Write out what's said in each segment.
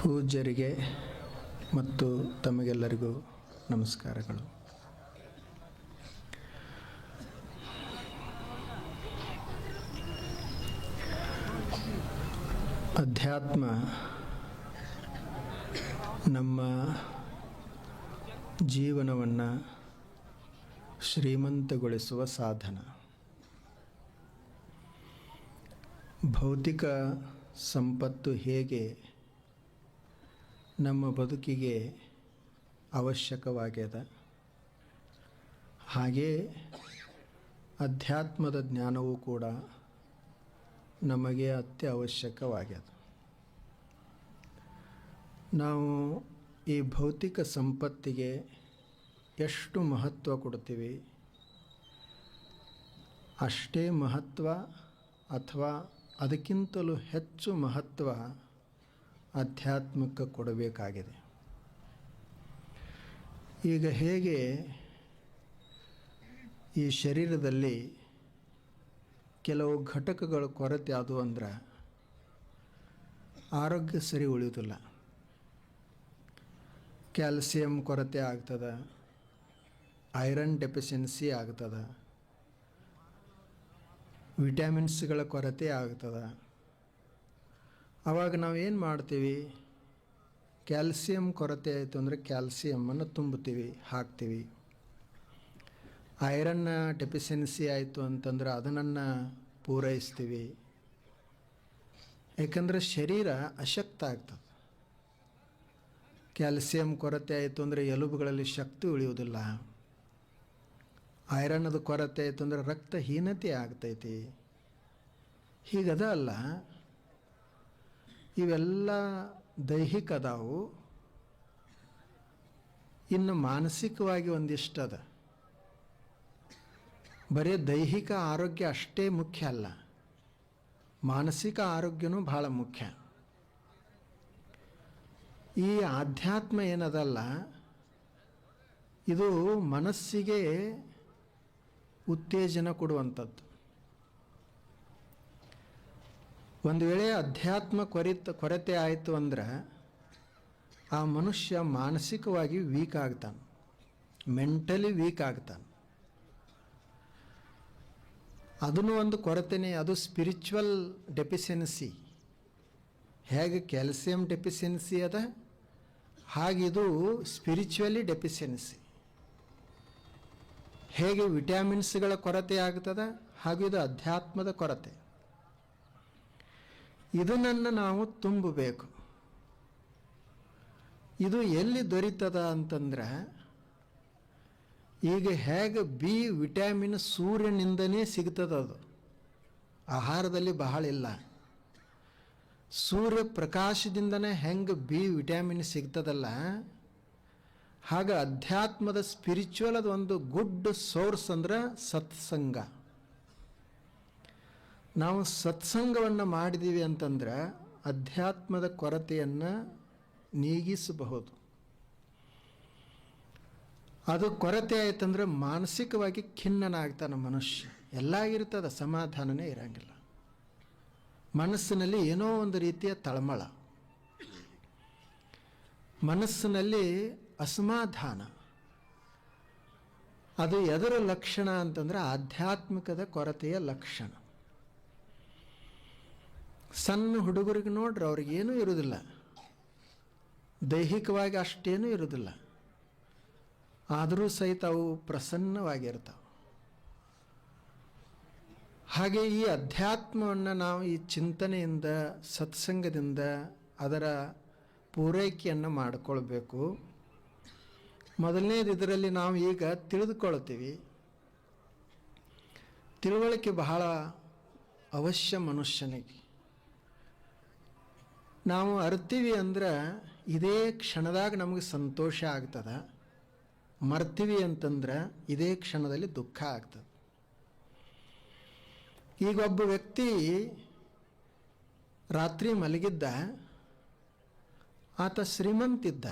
ಪೂಜ್ಯರಿಗೆ ಮತ್ತು ತಮಗೆಲ್ಲರಿಗೂ ನಮಸ್ಕಾರಗಳು. ಅಧ್ಯಾತ್ಮ ನಮ್ಮ ಜೀವನವನ್ನು ಶ್ರೀಮಂತಗೊಳಿಸುವ ಸಾಧನ. ಭೌತಿಕ ಸಂಪತ್ತು ಹೇಗೆ ನಮ್ಮ ಬದುಕಿಗೆ ಅವಶ್ಯಕವಾಗ್ಯದ, ಹಾಗೇ ಅಧ್ಯಾತ್ಮದ ಜ್ಞಾನವೂ ಕೂಡ ನಮಗೆ ಅತ್ಯವಶ್ಯಕವಾಗ್ಯದ. ನಾವು ಈ ಭೌತಿಕ ಸಂಪತ್ತಿಗೆ ಎಷ್ಟು ಮಹತ್ವ ಕೊಡ್ತೀವಿ, ಅಷ್ಟೇ ಮಹತ್ವ ಅಥವಾ ಅದಕ್ಕಿಂತಲೂ ಹೆಚ್ಚು ಮಹತ್ವ ಅಧ್ಯಾತ್ಮಕ್ಕೆ ಕೊಡಬೇಕಾಗಿದೆ. ಈಗ ಹೇಗೆ ಈ ಶರೀರದಲ್ಲಿ ಕೆಲವು ಘಟಕಗಳ ಕೊರತೆ ಆದವು ಅಂದ್ರೆ ಆರೋಗ್ಯ ಸರಿ ಉಳಿಯೋದಿಲ್ಲ. ಕ್ಯಾಲ್ಸಿಯಂ ಕೊರತೆ ಆಗ್ತದೆ, ಐರನ್ ಡೆಫಿಷಿಯನ್ಸಿ ಆಗ್ತದೆ, ವಿಟಮಿನ್ಸ್ಗಳ ಕೊರತೆ ಆಗ್ತದೆ. ಆವಾಗ ನಾವು ಏನು ಮಾಡ್ತೀವಿ, ಕ್ಯಾಲ್ಸಿಯಂ ಕೊರತೆ ಆಯಿತು ಅಂದರೆ ಕ್ಯಾಲ್ಸಿಯಮ್ಮನ್ನು ತುಂಬುತ್ತೀವಿ, ಹಾಕ್ತೀವಿ. ಐರನ್ ಡೆಫಿಷಿಯನ್ಸಿ ಆಯಿತು ಅಂತಂದ್ರೆ ಅದನ್ನು ಪೂರೈಸ್ತೀವಿ. ಏಕೆಂದರೆ ಶರೀರ ಅಶಕ್ತ ಆಗ್ತದೆ. ಕ್ಯಾಲ್ಸಿಯಂ ಕೊರತೆ ಆಯಿತು ಅಂದರೆ ಎಲುಬುಗಳಲ್ಲಿ ಶಕ್ತಿ ಉಳಿಯುವುದಿಲ್ಲ. ಐರನ್ನದ ಕೊರತೆ ಆಯಿತು ಅಂದರೆ ರಕ್ತಹೀನತೆ ಆಗ್ತೈತಿ. ಹೀಗದ ಅಲ್ಲ, ಇವೆಲ್ಲ ದೈಹಿಕ ಅದಾವು. ಇನ್ನು ಮಾನಸಿಕವಾಗಿ ಒಂದಿಷ್ಟು ಅದ. ಬರೀ ದೈಹಿಕ ಆರೋಗ್ಯ ಅಷ್ಟೇ ಮುಖ್ಯ ಅಲ್ಲ, ಮಾನಸಿಕ ಆರೋಗ್ಯನೂ ಭಾಳ ಮುಖ್ಯ. ಈ ಆಧ್ಯಾತ್ಮ ಏನದಲ್ಲ, ಇದು ಮನಸ್ಸಿಗೆ ಉತ್ತೇಜನ ಕೊಡುವಂಥದ್ದು. ಒಂದು ವೇಳೆ ಅಧ್ಯಾತ್ಮ ಕೊರತೆ ಆಯಿತು ಅಂದ್ರೆ ಆ ಮನುಷ್ಯ ಮಾನಸಿಕವಾಗಿ ವೀಕ್ ಆಗ್ತಾನೆ, ಮೆಂಟಲಿ ವೀಕ್ ಆಗ್ತಾನೆ. ಅದನ್ನು ಒಂದು ಕೊರತೆನೇ, ಅದು ಸ್ಪಿರಿಚುವಲ್ ಡೆಫಿಷಿಯನ್ಸಿ. ಹೇಗೆ ಕ್ಯಾಲ್ಸಿಯಂ ಡೆಫಿಷಿಯನ್ಸಿ ಅದ, ಹಾಗಿದು ಸ್ಪಿರಿಚುವಲಿ ಡೆಫಿಷಿಯನ್ಸಿ. ಹೇಗೆ ವಿಟಮಿನ್ಸ್ಗಳ ಕೊರತೆ ಆಗ್ತದೆ, ಹಾಗೂ ಇದು ಅಧ್ಯಾತ್ಮದ ಕೊರತೆ. ಇದನ್ನು ನಾವು ತುಂಬಬೇಕು. ಇದು ಎಲ್ಲಿ ದೊರೀತದ ಅಂತಂದ್ರೆ, ಈಗ ಹೇಗೆ ಬಿ ವಿಟಮಿನ್ ಸೂರ್ಯನಿಂದನೇ ಸಿಗ್ತದೆ. ಅದು ಆಹಾರದಲ್ಲಿ ಬಹಳ ಇಲ್ಲ. ಸೂರ್ಯ ಪ್ರಕಾಶದಿಂದನೇ ಹೆಂಗೆ ಬಿ ವಿಟಮಿನ್ ಸಿಗ್ತದಲ್ಲ, ಹಾಗೆ ಅಧ್ಯಾತ್ಮದ ಸ್ಪಿರಿಚುವಲ್ ಅದು ಒಂದು ಗುಡ್ ಸೋರ್ಸ್ ಅಂದ್ರೆ ಸತ್ಸಂಗ. ನಾವು ಸತ್ಸಂಗವನ್ನು ಮಾಡಿದ್ದೀವಿ ಅಂತಂದ್ರೆ ಅಧ್ಯಾತ್ಮದ ಕೊರತೆಯನ್ನು ನೀಗಿಸಬಹುದು. ಅದು ಕೊರತೆ ಆಯ್ತಂದ್ರೆ ಮಾನಸಿಕವಾಗಿ ಖಿನ್ನನಾಗ್ತಾನೆ ಮನುಷ್ಯ. ಎಲ್ಲ ಇರ್ತದೆ, ಸಮಾಧಾನನೇ ಇರಂಗಿಲ್ಲ. ಮನಸ್ಸಿನಲ್ಲಿ ಏನೋ ಒಂದು ರೀತಿಯ ತಳಮಳ, ಮನಸ್ಸಿನಲ್ಲಿ ಅಸಮಾಧಾನ. ಅದು ಎದರ ಲಕ್ಷಣ ಅಂತಂದ್ರೆ ಆಧ್ಯಾತ್ಮಿಕದ ಕೊರತೆಯ ಲಕ್ಷಣ. ಸಣ್ಣ ಹುಡುಗರಿಗೆ ನೋಡ್ರಿ, ಅವ್ರಿಗೇನೂ ಇರೋದಿಲ್ಲ, ದೈಹಿಕವಾಗಿ ಅಷ್ಟೇನೂ ಇರೋದಿಲ್ಲ, ಆದರೂ ಸಹಿತ ಅವು ಪ್ರಸನ್ನವಾಗಿರ್ತಾವೆ. ಹಾಗೆ ಈ ಅಧ್ಯಾತ್ಮವನ್ನು ನಾವು ಈ ಚಿಂತನೆಯಿಂದ, ಸತ್ಸಂಗದಿಂದ ಅದರ ಪೂರೈಕೆಯನ್ನು ಮಾಡಿಕೊಳ್ಬೇಕು. ಮೊದಲನೇದು, ಇದರಲ್ಲಿ ನಾವು ಈಗ ತಿಳಿದುಕೊಳ್ತೀವಿ. ತಿಳುವಳಿಕೆ ಬಹಳ ಅವಶ್ಯ ಮನುಷ್ಯನಿಗೆ. ನಾವು ಅರ್ತೀವಿ ಅಂದ್ರೆ ಇದೇ ಕ್ಷಣದಾಗ ನಮಗೆ ಸಂತೋಷ ಆಗ್ತದೆ, ಮರ್ತೀವಿ ಅಂತಂದ್ರೆ ಇದೇ ಕ್ಷಣದಲ್ಲಿ ದುಃಖ ಆಗ್ತದೆ. ಈಗ ಒಬ್ಬ ವ್ಯಕ್ತಿ ರಾತ್ರಿ ಮಲಗಿದ್ದ, ಆತ ಶ್ರೀಮಂತಿದ್ದ.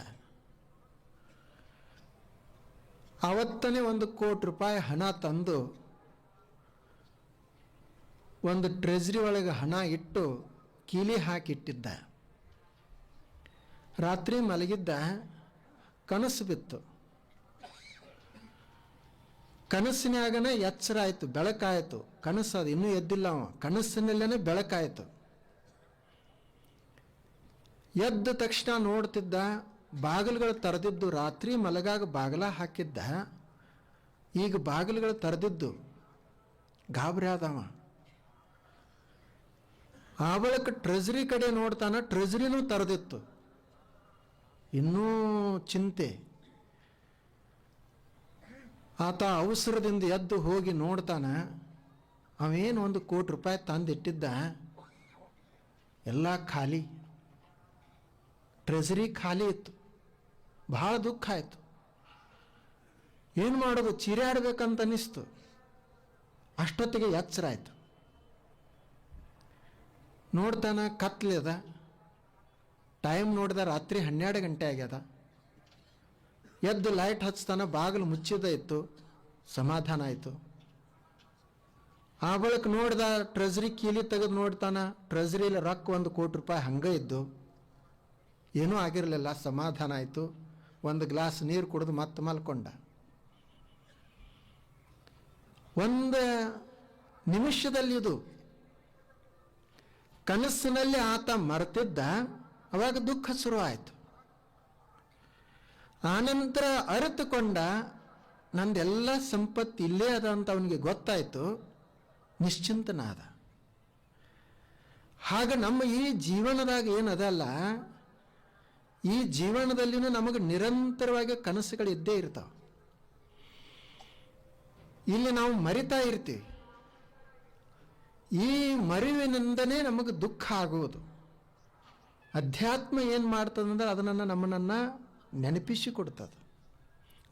ಆವತ್ತನೇ 1 ಕೋಟಿ ರೂಪಾಯಿ ಹಣ ತಂದು ಒಂದು ಟ್ರೆಜರಿ ಒಳಗೆ ಹಣ ಇಟ್ಟು ಕೀಲಿ ಹಾಕಿಟ್ಟಿದ್ದ. ರಾತ್ರಿ ಮಲಗಿದ್ದ, ಕನಸು ಬಿತ್ತು. ಕನಸಿನಾಗನ ಎಚ್ಚರ ಆಯಿತು, ಬೆಳಕಾಯಿತು. ಕನಸು ಅದು ಇನ್ನೂ ಎದ್ದಿಲ್ಲ, ಅವ ಕನಸಿನಲ್ಲೇ ಬೆಳಕಾಯಿತು. ಎದ್ದ ತಕ್ಷಣ ನೋಡ್ತಿದ್ದ, ಬಾಗಿಲುಗಳು ತೆರೆದಿದ್ದು. ರಾತ್ರಿ ಮಲಗಾಗ ಬಾಗಿಲ ಹಾಕಿದ್ದ, ಈಗ ಬಾಗಿಲುಗಳು ತೆರೆದಿದ್ದು. ಗಾಬರಿ ಆದವ. ಆ ಬಳಿಕ ಟ್ರೆಜರಿ ಕಡೆ ನೋಡ್ತಾನ, ಟ್ರೆಜರಿನೂ ತೆರೆದಿತ್ತು. ಇನ್ನೂ ಚಿಂತೆ. ಆತ ಅವಸರದಿಂದ ಎದ್ದು ಹೋಗಿ ನೋಡ್ತಾನ, ಅವೇನು ₹1,00,00,000 ತಂದಿಟ್ಟಿದ್ದ, ಎಲ್ಲ ಖಾಲಿ. ಟ್ರೆಜರಿ ಖಾಲಿ ಇತ್ತು. ಬಹಳ ದುಃಖ ಆಯಿತು. ಏನು ಮಾಡೋದು, ಚೀರಾಡ್ಬೇಕಂತ ಅನ್ನಿಸ್ತು. ಅಷ್ಟೊತ್ತಿಗೆ ಎಚ್ಚರ ಆಯಿತು. ನೋಡ್ತಾನ, ಕತ್ಲೆದ. ಟೈಮ್ ನೋಡಿದ ರಾತ್ರಿ 12 ಗಂಟೆ ಆಗ್ಯದ. ಎದ್ದು ಲೈಟ್ ಹಚ್ತಾನ, ಬಾಗಿಲು ಮುಚ್ಚಿದ ಇತ್ತು. ಸಮಾಧಾನ ಆಯಿತು. ಆ ಬಳಿಕ ನೋಡ್ದ, ಟ್ರೆಜರಿ ಕೀಲಿ ತೆಗೆದು ನೋಡ್ತಾನ, ಟ್ರೆಜರಿಲಿ ರೊಕ್ಕ ₹1,00,00,000 ಹಂಗೆ ಇದ್ದು. ಏನೂ ಆಗಿರಲಿಲ್ಲ. ಸಮಾಧಾನ ಆಯಿತು. ಒಂದು ಗ್ಲಾಸ್ ನೀರು ಕುಡಿದು ಮತ್ತೆ ಮಲ್ಕೊಂಡ. ಒಂದು ನಿಮಿಷದಲ್ಲಿ ಇದು ಕನಸಿನಲ್ಲಿ ಆತ ಮರೆತಿದ್ದ. ಅವಾಗ ದುಃಖ ಶುರು ಆಯಿತು. ಆನಂತರ ಅರಿತುಕೊಂಡ, ನಂದೆಲ್ಲ ಸಂಪತ್ತು ಇಲ್ಲೇ ಅದ ಅಂತ ಅವನಿಗೆ ಗೊತ್ತಾಯಿತು. ನಿಶ್ಚಿಂತನಾದ. ಹಾಗೆ ನಮ್ಮ ಈ ಜೀವನದಾಗ ಏನದಲ್ಲ, ಈ ಜೀವನದಲ್ಲಿನೂ ನಮಗೆ ನಿರಂತರವಾಗಿ ಕನಸುಗಳು ಇದ್ದೇ ಇರ್ತಾವೆ. ಇಲ್ಲಿ ನಾವು ಮರಿತಾ ಇರ್ತೀವಿ. ಈ ಮರಿವಿನಿಂದನೇ ನಮಗೆ ದುಃಖ ಆಗುವುದು. ಅಧ್ಯಾತ್ಮ ಏನು ಮಾಡ್ತದಂದ್ರೆ ಅದನ್ನು ನಮ್ಮನ್ನು ನೆನಪಿಸಿಕೊಡ್ತದೆ.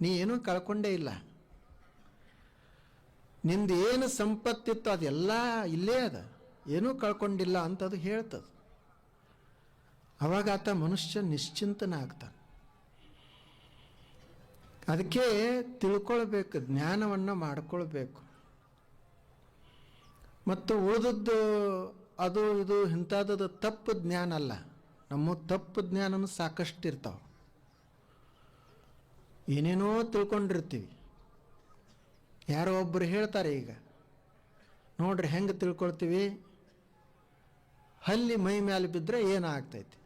ನೀ ಏನೂ ಕಳ್ಕೊಂಡೇ ಇಲ್ಲ, ನಿಂದು ಏನು ಸಂಪತ್ತಿತ್ತು ಅದೆಲ್ಲ ಇಲ್ಲೇ ಅದ, ಏನೂ ಕಳ್ಕೊಂಡಿಲ್ಲ ಅಂತದು ಹೇಳ್ತದೆ. ಅವಾಗ ಆತ ಮನುಷ್ಯ ನಿಶ್ಚಿಂತನ ಆಗ್ತಾನೆ. ಅದಕ್ಕೆ ತಿಳ್ಕೊಳ್ಬೇಕು, ಜ್ಞಾನವನ್ನು ಮಾಡಿಕೊಳ್ಬೇಕು. ಮತ್ತು ಉಳಿದದ್ದು ಅದು ಇದು ಇಂಥದ್ದು ತಪ್ಪು ಜ್ಞಾನ ಅಲ್ಲ. ನಮ್ಮ ತಪ್ಪು ಜ್ಞಾನನೂ ಸಾಕಷ್ಟು ಇರ್ತಾವೆ. ಏನೇನೋ ತಿಳ್ಕೊಂಡಿರ್ತೀವಿ. ಯಾರೋ ಒಬ್ಬರು ಹೇಳ್ತಾರೆ, ಈಗ ನೋಡ್ರಿ ಹೆಂಗೆ ತಿಳ್ಕೊಳ್ತೀವಿ, ಹಲ್ಲಿ ಮೈ ಮೇಲೆ ಬಿದ್ದರೆ ಏನಾಗ್ತೈತಿ.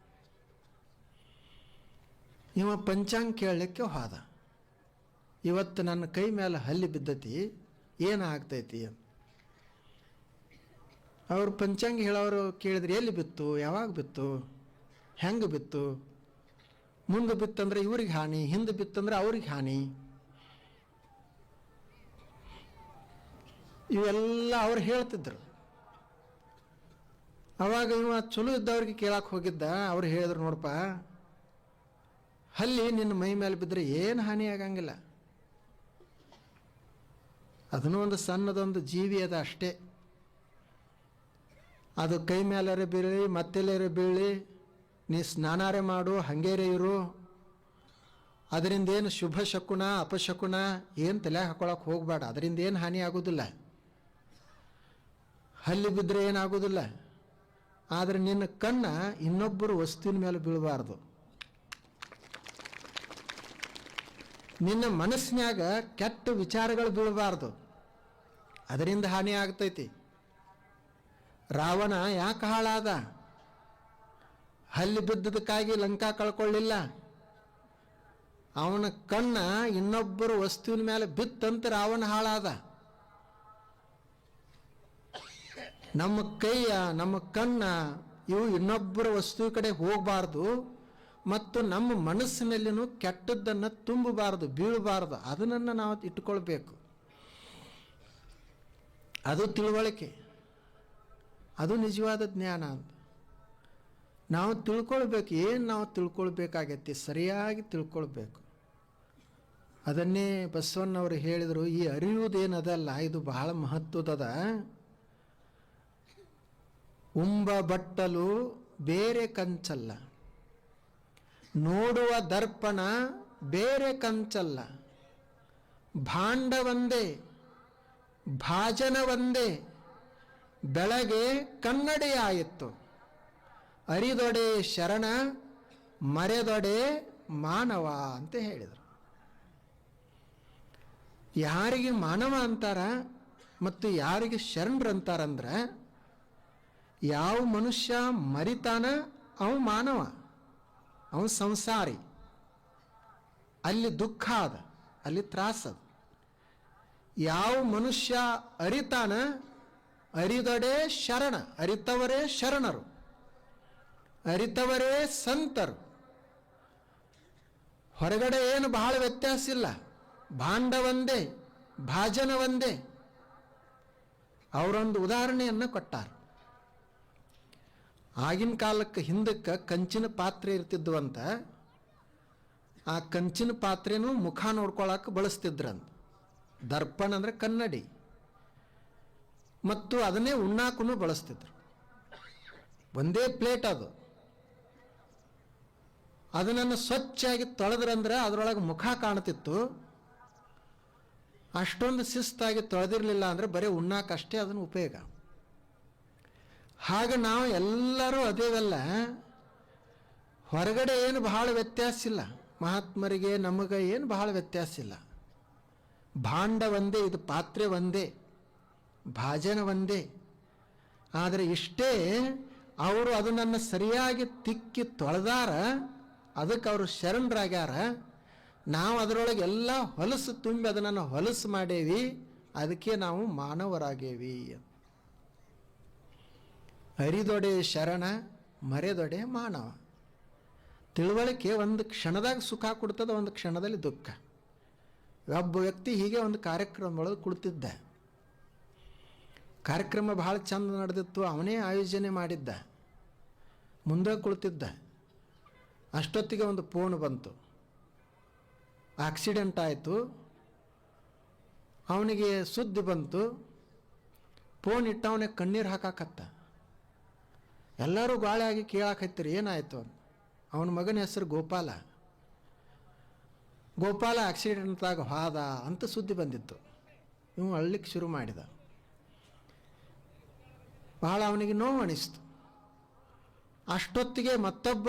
ಇವ ಪಂಚಾಂಗ ಕೇಳಲಿಕ್ಕೆ ಹೋದ, ಇವತ್ತು ನನ್ನ ಕೈ ಮೇಲೆ ಹಲ್ಲಿ ಬಿದ್ದತಿ, ಏನಾಗ್ತೈತಿ ಅಂತ. ಅವರು ಪಂಚಾಂಗ ಹೇಳೋರು ಕೇಳಿದ್ರೆ, ಎಲ್ಲಿ ಬಿತ್ತು, ಯಾವಾಗ ಬಿತ್ತು, ಹೆಂಗೆ ಬಿತ್ತು, ಮುಂದೆ ಬಿತ್ತಂದ್ರೆ ಇವ್ರಿಗೆ ಹಾನಿ, ಹಿಂದೆ ಬಿತ್ತಂದ್ರೆ ಅವ್ರಿಗೆ ಹಾನಿ, ಇವೆಲ್ಲ ಅವ್ರು ಹೇಳ್ತಿದ್ರು. ಅವಾಗ ಇವ ಚಲೋ ಇದ್ದವ್ರಿಗೆ ಕೇಳಕ್ಕೆ ಹೋಗಿದ್ದ. ಅವ್ರು ಹೇಳಿದ್ರು, ನೋಡಪ್ಪ, ಹಲ್ಲಿ ನಿನ್ನ ಮೈ ಮೇಲೆ ಬಿದ್ದರೆ ಏನು ಹಾನಿ ಆಗಂಗಿಲ್ಲ, ಅದನ್ನೂ ಒಂದು ಸಣ್ಣದೊಂದು ಜೀವಿ ಅದ ಅಷ್ಟೇ. ಅದು ಕೈ ಮೇಲಾರೆ ಬೀಳಿ, ಮತ್ತೆಲ್ಲರೆ ಬೀಳಿ, ನೀ ಸ್ನಾನಾರೆ ಮಾಡು, ಹಂಗೇರೆ ಇರು, ಅದರಿಂದ ಏನು ಶುಭ ಶಕುನ ಅಪಶಕುನ ಏನು ತಲೆ ಹಾಕೊಳಕ್ಕೆ ಹೋಗಬೇಡ, ಅದರಿಂದ ಏನು ಹಾನಿ ಆಗೋದಿಲ್ಲ. ಹಲ್ಲಿ ಬಿದ್ದರೆ ಏನಾಗೋದಿಲ್ಲ. ಆದರೆ ನಿನ್ನ ಕಣ್ಣ ಇನ್ನೊಬ್ಬರು ವಸ್ತುವಿನ ಮೇಲೆ ಬೀಳಬಾರ್ದು. ನಿನ್ನ ಮನಸ್ಸಿನಾಗ ಕೆಟ್ಟ ವಿಚಾರಗಳು ಬೀಳಬಾರ್ದು, ಅದರಿಂದ ಹಾನಿ ಆಗ್ತೈತಿ. ರಾವಣ ಯಾಕೆ ಹಾಳಾದ? ಹಲ್ಲಿ ಬಿದ್ದದಕ್ಕಾಗಿ ಲಂಕಾ ಕಳ್ಕೊಳ್ಳಿಲ್ಲ. ಅವನ ಕಣ್ಣ ಇನ್ನೊಬ್ಬರು ವಸ್ತುವಿನ ಮೇಲೆ ಬಿತ್ತಂತ ರಾವಣ ಹಾಳಾದ. ನಮ್ಮ ಕೈಯ, ನಮ್ಮ ಕಣ್ಣ ಇವು ಇನ್ನೊಬ್ಬರ ವಸ್ತು ಕಡೆ ಹೋಗಬಾರ್ದು. ಮತ್ತು ನಮ್ಮ ಮನಸ್ಸಿನಲ್ಲಿನೂ ಕೆಟ್ಟದ್ದನ್ನು ತುಂಬಬಾರ್ದು, ಬೀಳಬಾರ್ದು. ಅದನ್ನು ನಾವು ಇಟ್ಕೊಳ್ಬೇಕು. ಅದು ತಿಳುವಳಿಕೆ, ಅದು ನಿಜವಾದ ಜ್ಞಾನ ಅಂತ ನಾವು ತಿಳ್ಕೊಳ್ಬೇಕು. ಏನು ನಾವು ತಿಳ್ಕೊಳ್ಬೇಕಾಗೈತಿ, ಸರಿಯಾಗಿ ತಿಳ್ಕೊಳ್ಬೇಕು. ಅದನ್ನೇ ಬಸವಣ್ಣವರು ಹೇಳಿದರು, ಈ ಅರಿಯುವುದೇನದಲ್ಲ, ಇದು ಬಹಳ ಮಹತ್ವದ. ಉಂಬ ಬಟ್ಟಲು ಬೇರೆ ಕಂಚಲ್ಲ, ನೋಡುವ ದರ್ಪಣ ಬೇರೆ ಕಂಚಲ್ಲ, ಭಾಂಡ ಒಂದೇ ಭಾಜನ ಒಂದೇ, ಬೆಳಗ್ಗೆ ಕನ್ನಡಿಯಾಯಿತು, ಅರಿದೊಡೆ ಶರಣ ಮರೆದೊಡೆ ಮಾನವ ಅಂತ ಹೇಳಿದರು. ಯಾರಿಗೆ ಮಾನವ ಅಂತಾರ ಮತ್ತು ಯಾರಿಗೆ ಶರಣರು ಅಂತಾರಂದ್ರೆ, ಯಾವ ಮನುಷ್ಯ ಮರಿತಾನ ಅವ ಮಾನವ, ಅವ ಸಂಸಾರಿ. ಅಲ್ಲಿ ದುಃಖ ಅದ, ಅಲ್ಲಿ ತ್ರಾಸದ. ಯಾವ ಮನುಷ್ಯ ಅರಿತಾನ, ಅರಿದೊಡೆ ಶರಣ, ಅರಿತವರೇ ಶರಣರು, ಅರಿತವರೇ ಸಂತರು. ಹೊರಗಡೆ ಏನು ಬಹಳ ವ್ಯತ್ಯಾಸ ಇಲ್ಲ, ಭಾಂಡ ಒಂದೇ, ಭಾಜನ ಒಂದೇ. ಅವರೊಂದು ಉದಾಹರಣೆಯನ್ನು ಕೊಟ್ಟಾರ. ಆಗಿನ ಕಾಲಕ್ಕೆ ಹಿಂದಕ್ಕೆ ಕಂಚಿನ ಪಾತ್ರೆ ಇರ್ತಿದ್ವಂತ. ಆ ಕಂಚಿನ ಪಾತ್ರೆನೂ ಮುಖ ನೋಡ್ಕೊಳಕ್ಕೆ ಬಳಸ್ತಿದ್ರಂತ. ದರ್ಪಣ ಅಂದರೆ ಕನ್ನಡಿ, ಮತ್ತು ಅದನ್ನೇ ಉಣ್ಣಾಕೂ ಬಳಸ್ತಿದ್ರು. ಒಂದೇ ಪ್ಲೇಟ್ ಅದು. ಅದನ್ನು ಸ್ವಚ್ಛಾಗಿ ತೊಳೆದ್ರಂದ್ರೆ ಅದರೊಳಗೆ ಮುಖ ಕಾಣ್ತಿತ್ತು. ಅಷ್ಟೊಂದು ಶಿಸ್ತಾಗಿ ತೊಳೆದಿರಲಿಲ್ಲ ಅಂದರೆ ಬರೀ ಉಣ್ಣಾಕಷ್ಟೇ ಅದನ್ನು ಉಪಯೋಗ. ಹಾಗೆ ನಾವು ಎಲ್ಲರೂ ಅದೇವಲ್ಲ, ಹೊರಗಡೆ ಏನು ಬಹಳ ವ್ಯತ್ಯಾಸ ಇಲ್ಲ. ಮಹಾತ್ಮರಿಗೆ ನಮಗೆ ಏನು ಬಹಳ ವ್ಯತ್ಯಾಸ ಇಲ್ಲ. ಭಾಂಡ ಒಂದೇ, ಇದು ಪಾತ್ರೆ ಒಂದೇ, ಭಾಜನ ಒಂದೇ. ಆದರೆ ಇಷ್ಟೇ, ಅವರು ಅದನ್ನು ಸರಿಯಾಗಿ ತಿಕ್ಕಿ ತೊಳೆದಾರ, ಅದಕ್ಕೆ ಅವರು ಶರಣರಾಗ್ಯಾರ. ನಾವು ಅದರೊಳಗೆ ಎಲ್ಲ ಹೊಲಸು ತುಂಬಿ ಅದನ್ನು ಹೊಲಸು ಮಾಡೇವಿ, ಅದಕ್ಕೆ ನಾವು ಮಾನವರಾಗೇವಿ. ಅರಿದೊಡೆ ಶರಣ, ಮರೆದೊಡೆ ಮಾನವ. ತಿಳುವಳಿಕೆ ಒಂದು ಕ್ಷಣದಾಗ ಸುಖ ಕೊಡ್ತದೆ, ಒಂದು ಕ್ಷಣದಲ್ಲಿ ದುಃಖ. ಒಬ್ಬ ವ್ಯಕ್ತಿ ಹೀಗೆ ಒಂದು ಕಾರ್ಯಕ್ರಮ ಒಳಗೆ ಕುಳಿತಿದ್ದ. ಕಾರ್ಯಕ್ರಮ ಬಹಳ ಚಂದ ನಡೆದಿತ್ತು, ಅವನೇ ಆಯೋಜನೆ ಮಾಡಿದ್ದ. ಮುಂದೆ ಕುಳಿತಿದ್ದ. ಅಷ್ಟೊತ್ತಿಗೆ ಒಂದು ಫೋನ್ ಬಂತು, ಆಕ್ಸಿಡೆಂಟ್ ಆಯಿತು. ಅವನಿಗೆ ಸುದ್ದಿ ಬಂತು. ಫೋನ್ ಇಟ್ಟವನಿಗೆ ಕಣ್ಣೀರು ಹಾಕಾಕತ್ತ. ಎಲ್ಲರೂ ಗಾಳಿ ಆಗಿ ಕೇಳಾಕತ್ತೀರಿ ಏನಾಯಿತು ಅಂತ. ಅವನ ಮಗನ ಹೆಸರು ಗೋಪಾಲ. ಗೋಪಾಲ ಆಕ್ಸಿಡೆಂಟ್ದಾಗ ಹಾದ ಅಂತ ಸುದ್ದಿ ಬಂದಿತ್ತು. ಇವು ಅಳ್ಲಿಕ್ಕೆ ಶುರು ಮಾಡಿದ. ಬಹಳ ಅವನಿಗೆ ನೋವು ಅನಿಸ್ತು. ಅಷ್ಟೊತ್ತಿಗೆ ಮತ್ತೊಬ್ಬ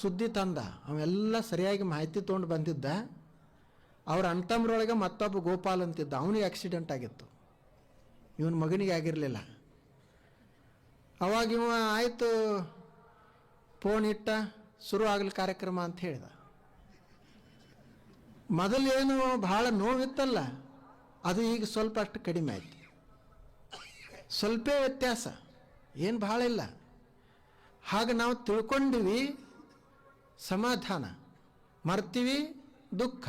ಸುದ್ದಿ ತಂದ. ಅವೆಲ್ಲ ಸರಿಯಾಗಿ ಮಾಹಿತಿ ತೊಗೊಂಡು ಬಂದಿದ್ದ. ಅವ್ರ ಅಣ್ತಮ್ಮರೊಳಗೆ ಮತ್ತೊಬ್ಬ ಗೋಪಾಲ್ ಅಂತಿದ್ದ, ಅವನಿಗೆ ಆಕ್ಸಿಡೆಂಟ್ ಆಗಿತ್ತು, ಇವನ ಮಗನಿಗೆ ಆಗಿರಲಿಲ್ಲ. ಅವಾಗ ಇವ ಆಯಿತು ಫೋನ್ ಇಟ್ಟ, ಶುರು ಆಗಲಿ ಕಾರ್ಯಕ್ರಮ ಅಂತ ಹೇಳಿದ. ಮೊದಲೇನು ಭಾಳ ನೋವಿತ್ತಲ್ಲ, ಅದು ಈಗ ಸ್ವಲ್ಪ ಅಷ್ಟು ಕಡಿಮೆ ಆಯ್ತು. ಸ್ವಲ್ಪ ವ್ಯತ್ಯಾಸ, ಏನು ಭಾಳ ಇಲ್ಲ. ಹಾಗೆ ನಾವು ತಿಳ್ಕೊಂಡಿವಿ ಸಮಾಧಾನ, ಮರ್ತೀವಿ ದುಃಖ.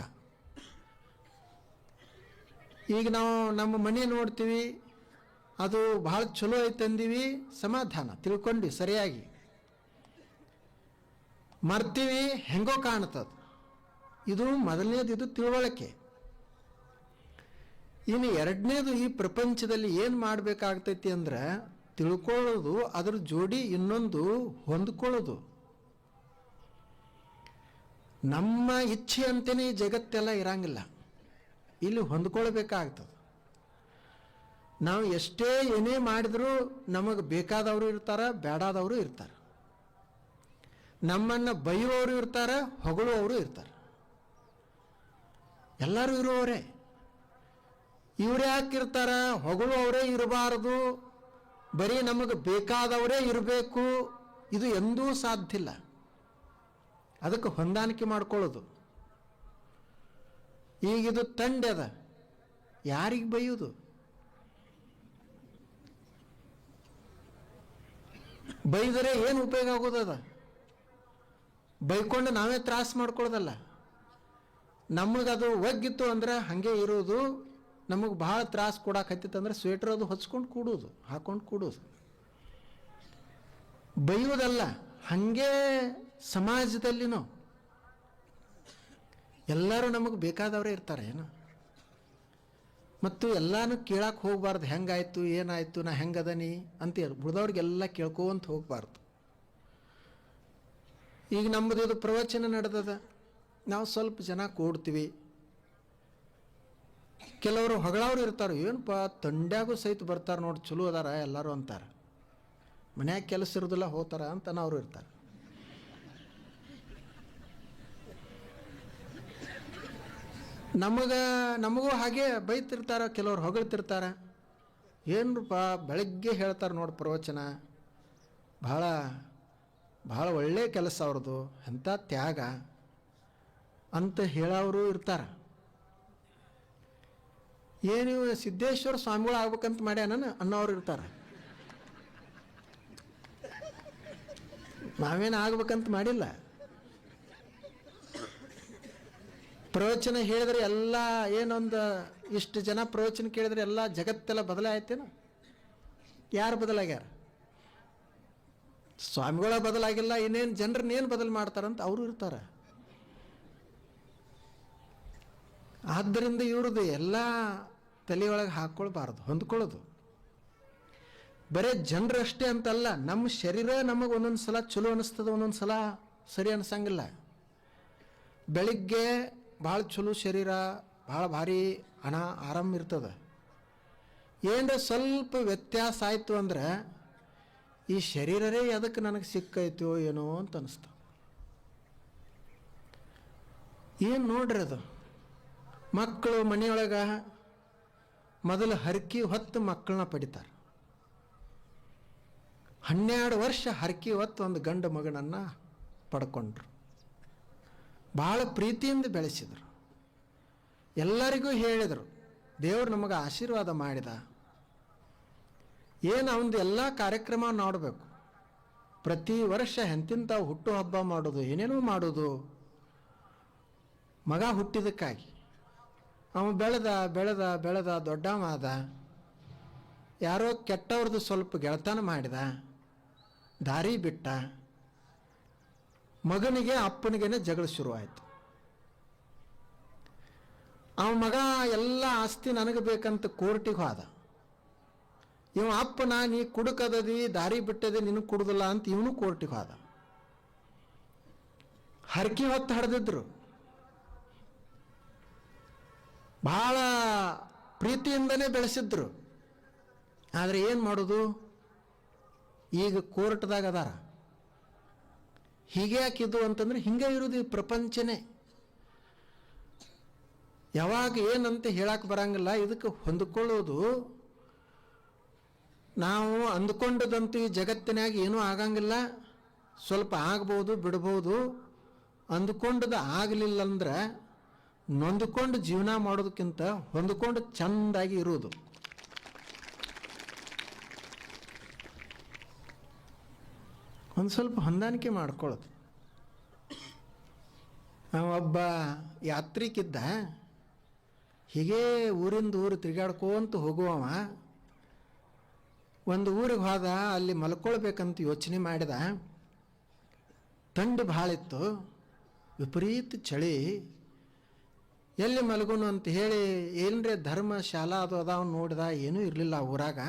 ಈಗ ನಾವು ನಮ್ಮ ಮನೆ ನೋಡ್ತೀವಿ, ಅದು ಭಾಳ ಚಲೋ ಐತೆ ಅಂದೀವಿ, ಸಮಾಧಾನ ತಿಳ್ಕೊಂಡ್ವಿ ಸರಿಯಾಗಿ. ಮರ್ತೀವಿ, ಹೆಂಗೋ ಕಾಣ್ತದೆ. ಇದು ಮೊದಲನೇದು, ಇದು ತಿಳುವಳಿಕೆ. ಇನ್ನು ಎರಡನೇದು, ಈ ಪ್ರಪಂಚದಲ್ಲಿ ಏನು ಮಾಡಬೇಕಾಗ್ತೈತಿ ಅಂದ್ರೆ ತಿಳ್ಕೊಳ್ಳೋದು, ಅದ್ರ ಜೋಡಿ ಇನ್ನೊಂದು ಹೊಂದ್ಕೊಳ್ಳೋದು. ನಮ್ಮ ಇಚ್ಛೆ ಅಂತಲೇ ಈ ಜಗತ್ತೆಲ್ಲ ಇರಂಗಿಲ್ಲ, ಇಲ್ಲಿ ಹೊಂದ್ಕೊಳ್ಬೇಕಾಗ್ತದೆ. ನಾವು ಎಷ್ಟೇ ಏನೇ ಮಾಡಿದರೂ ನಮಗೆ ಬೇಕಾದವರು ಇರ್ತಾರೆ, ಬೇಡಾದವರು ಇರ್ತಾರೆ. ನಮ್ಮನ್ನು ಬೈಯುವವರು ಇರ್ತಾರೆ, ಹೊಗಳುವವರು ಇರ್ತಾರೆ. ಎಲ್ಲರೂ ಇರುವವರೇ. ಇವ್ರು ಯಾಕಿರ್ತಾರ? ಹೊಗಳುವವರೇ ಇರಬಾರದು, ಬರೀ ನಮಗೆ ಬೇಕಾದವರೇ ಇರಬೇಕು, ಇದು ಎಂದೂ ಸಾಧ್ಯ ಇಲ್ಲ. ಅದಕ್ಕೆ ಹೊಂದಾಣಿಕೆ ಮಾಡ್ಕೊಳ್ಳೋದು. ಈಗಿದು ತಂಡದ, ಯಾರಿಗೆ ಬೈಯೋದು? ಬೈದರೆ ಏನು ಉಪಯೋಗ ಆಗೋದದ? ಬೈಕೊಂಡು ನಾವೇ ತ್ರಾಸ ಮಾಡ್ಕೊಳ್ಳೋದಲ್ಲ. ನಮಗದು ಒಗ್ಗಿತ್ತು ಅಂದ್ರೆ ಹಾಗೆ ಇರೋದು. ನಮಗೆ ಭಾಳ ತ್ರಾಸ ಕೊಡಾಕತ್ತಿತ್ತಂದ್ರೆ ಸ್ವೆಟ್ರ್ ಅದು ಹೊಚ್ಕೊಂಡು ಕೂಡೋದು, ಹಾಕೊಂಡು ಕೂಡೋದು. ಬೈಯೋದಲ್ಲ. ಹಾಗೆ ಸಮಾಜದಲ್ಲಿನೂ ಎಲ್ಲರೂ ನಮಗೆ ಬೇಕಾದವರೇ ಇರ್ತಾರೆ ಏನು. ಮತ್ತು ಎಲ್ಲನೂ ಕೇಳಕ್ಕೆ ಹೋಗ್ಬಾರ್ದು, ಹೆಂಗಾಯ್ತು ಏನಾಯ್ತು, ನಾ ಹೆಂಗದನಿ ಅಂತ ಉಳಿದವ್ರಿಗೆಲ್ಲ ಕೇಳ್ಕೊಂತ ಹೋಗ್ಬಾರ್ದು. ಈಗ ನಮ್ಮದು ಇದು ಪ್ರವಚನ ನಡೆದದ, ನಾವು ಸ್ವಲ್ಪ ಜನ ಕೂಡ್ತೀವಿ. ಕೆಲವರು ಹೊಗಳವ್ರು ಇರ್ತಾರೆ, ಏನಪ್ಪ ತಂಡ್ಯಾಗೂ ಸಹಿತ ಬರ್ತಾರೆ ನೋಡಿ, ಚಲೋ ಅದಾರ ಎಲ್ಲರೂ ಅಂತಾರೆ. ಮನ್ಯಾಗ ಕೆಲಸ ಇರೋದಿಲ್ಲ, ಹೋಗ್ತಾರ ಅಂತ ಅವರು ಇರ್ತಾರೆ. ನಮಗೂ ಹಾಗೆ ಬೈತಿರ್ತಾರೆ, ಕೆಲವ್ರು ಹೊಗಳ್ತಿರ್ತಾರೆ. ಏನಪ್ಪ ಬೆಳಗ್ಗೆ ಹೇಳ್ತಾರೆ ನೋಡಿ ಪ್ರವಚನ, ಭಾಳ ಭಾಳ ಒಳ್ಳೆಯ ಕೆಲಸ ಅವ್ರದ್ದು, ಎಂಥ ತ್ಯಾಗ ಅಂತ ಹೇಳೋರು ಇರ್ತಾರೆ. ಏನು ಸಿದ್ದೇಶ್ವರ ಸ್ವಾಮಿಗಳು ಆಗ್ಬೇಕಂತ ಮಾಡ್ಯಾನ ಅನ್ನೋರು ಇರ್ತಾರೆ. ನಾವೇನು ಆಗ್ಬೇಕಂತ ಮಾಡಿಲ್ಲ. ಪ್ರವಚನ ಹೇಳಿದ್ರೆ ಎಲ್ಲ ಏನೊಂದು ಇಷ್ಟು ಜನ ಪ್ರವಚನ ಕೇಳಿದ್ರೆ ಎಲ್ಲ ಜಗತ್ತೆಲ್ಲ ಬದಲಾಯ್ತೇನ? ಯಾರು ಬದಲಾಗ್ಯಾರ? ಸ್ವಾಮಿಗಳ ಬದಲಾಗಿಲ್ಲ, ಇನ್ನೇನು ಜನರನ್ನೇನು ಬದಲು ಮಾಡ್ತಾರಂತ ಅವರು ಇರ್ತಾರೆ. ಆದ್ದರಿಂದ ಇವ್ರದ್ದು ಎಲ್ಲ ತಲೆಯೊಳಗೆ ಹಾಕ್ಕೊಳ್ಬಾರ್ದು, ಹೊಂದ್ಕೊಳ್ಳೋದು. ಬರೇ ಜನರಷ್ಟೇ ಅಂತಲ್ಲ, ನಮ್ಮ ಶರೀರ ನಮಗೆ ಒಂದೊಂದು ಸಲ ಚಲೋ ಅನ್ನಿಸ್ತದೆ, ಒಂದೊಂದು ಸಲ ಸರಿ ಅನ್ಸಂಗಿಲ್ಲ. ಬೆಳಿಗ್ಗೆ ಭಾಳ ಚಲೋ ಶರೀರ, ಭಾಳ ಭಾರಿ ಆರಾಮ ಇರ್ತದೆ. ಏನರ ಸ್ವಲ್ಪ ವ್ಯತ್ಯಾಸ ಆಯಿತು ಅಂದ್ರೆ ಈ ಶರೀರರೇ ಅದಕ್ಕೆ ನನಗೆ ಸಿಕ್ಕೈತೋ ಏನೋ ಅಂತ ಅನಿಸ್ತು. ಏನು ನೋಡ್ರಿ ಅದು, ಮಕ್ಕಳು ಮನೆಯೊಳಗೆ ಮೊದಲು ಹರಕಿ ಹೊತ್ತು ಮಕ್ಕಳನ್ನ ಪಡಿತಾರೆ. 12 ವರ್ಷ ಹರಕಿ ಹೊತ್ತು ಒಂದು ಗಂಡು ಮಗನನ್ನು ಪಡ್ಕೊಂಡ್ರು. ಭಾಳ ಪ್ರೀತಿಯಿಂದ ಬೆಳೆಸಿದರು. ಎಲ್ಲರಿಗೂ ಹೇಳಿದರು, ದೇವರು ನಮಗೆ ಆಶೀರ್ವಾದ ಮಾಡಿದ. ಏನು ಅವನದು ಎಲ್ಲ ಕಾರ್ಯಕ್ರಮ ನೋಡಬೇಕು, ಪ್ರತಿ ವರ್ಷ ಎಂತಿಂತ ಹುಟ್ಟು ಹಬ್ಬ ಮಾಡೋದು, ಏನೇನೋ ಮಾಡೋದು ಮಗ ಹುಟ್ಟಿದಕ್ಕಾಗಿ. ಅವನು ಬೆಳೆದ ಬೆಳೆದ ಬೆಳೆದ ದೊಡ್ಡವ ಆದ. ಯಾರೋ ಕೆಟ್ಟವ್ರದ್ದು ಸ್ವಲ್ಪ ಗೆಳತನ ಮಾಡಿದ, ದಾರಿ ಬಿಟ್ಟ. ಮಗನಿಗೆ ಅಪ್ಪನಿಗೇನೆ ಜಗಳ ಶುರುವಾಯಿತು. ಅವ ಮಗ ಎಲ್ಲ ಆಸ್ತಿ ನನಗೆ ಬೇಕಂತ ಕೋರ್ಟಿಗೆ ಹೋದ. ಇವ ಅಪ್ಪನ ನೀ ಕುಡುಕದದಿ, ದಾರಿ ಬಿಟ್ಟದೆ, ನಿನಗೆ ಕುಡುದಿಲ್ಲ ಅಂತ ಇವನು ಕೋರ್ಟಿಗೆ ಹೋದ. ಹರಕಿ ಹೊತ್ತು ಹಡ್ದಿದ್ರು, ಭಾಳ ಪ್ರೀತಿಯಿಂದನೇ ಬೆಳೆಸಿದ್ರು. ಆದರೆ ಏನು ಮಾಡೋದು, ಈಗ ಕೋರ್ಟ್ದಾಗ ಅದಾರ. ಹೀಗೆ ಯಾಕಿದ್ದು ಅಂತಂದ್ರೆ ಹಿಂಗೆ ಇರೋದು ಈ ಪ್ರಪಂಚನೇ. ಯಾವಾಗ ಏನಂತ ಹೇಳಕ್ಕೆ ಬರಂಗಿಲ್ಲ. ಇದಕ್ಕೆ ಹೊಂದಿಕೊಳ್ಳೋದು, ನಾವು ಅಂದ್ಕೊಂಡದಂತೂ ಈ ಜಗತ್ತಿನಾಗ ಏನೂ ಆಗಂಗಿಲ್ಲ. ಸ್ವಲ್ಪ ಆಗ್ಬೋದು, ಬಿಡ್ಬೋದು. ಅಂದ್ಕೊಂಡದ್ದು ಆಗಲಿಲ್ಲ ಅಂದ್ರೆ ನೊಂದ್ಕೊಂಡು ಜೀವನ ಮಾಡೋದಕ್ಕಿಂತ ಹೊಂದ್ಕೊಂಡು ಚೆಂದಾಗಿ ಇರೋದು. ಒಂದು ಸ್ವಲ್ಪ ಹೊಂದಾಣಿಕೆ ಮಾಡ್ಕೊಳ್ಳೋದು. ಒಬ್ಬ ಯಾತ್ರಿಕಿದ್ದ, ಹೀಗೇ ಊರಿಂದ ಊರು ತಿರುಗಾಡ್ಕೋಂತ ಹೋಗುವವ. ಒಂದು ಊರಿಗೆ ಹೋದ, ಅಲ್ಲಿ ಮಲ್ಕೊಳ್ಬೇಕಂತ ಯೋಚನೆ ಮಾಡಿದ. ಥಂಡಿ ಭಾಳ ಇತ್ತು, ವಿಪರೀತ ಚಳಿ. ಎಲ್ಲಿ ಮಲಗೋನು ಅಂತ ಹೇಳಿ ಏನರೇ ಧರ್ಮಶಾಲಾ ಅದು ಅದಾವ ನೋಡಿದ, ಏನೂ ಇರಲಿಲ್ಲ ಊರಾಗ.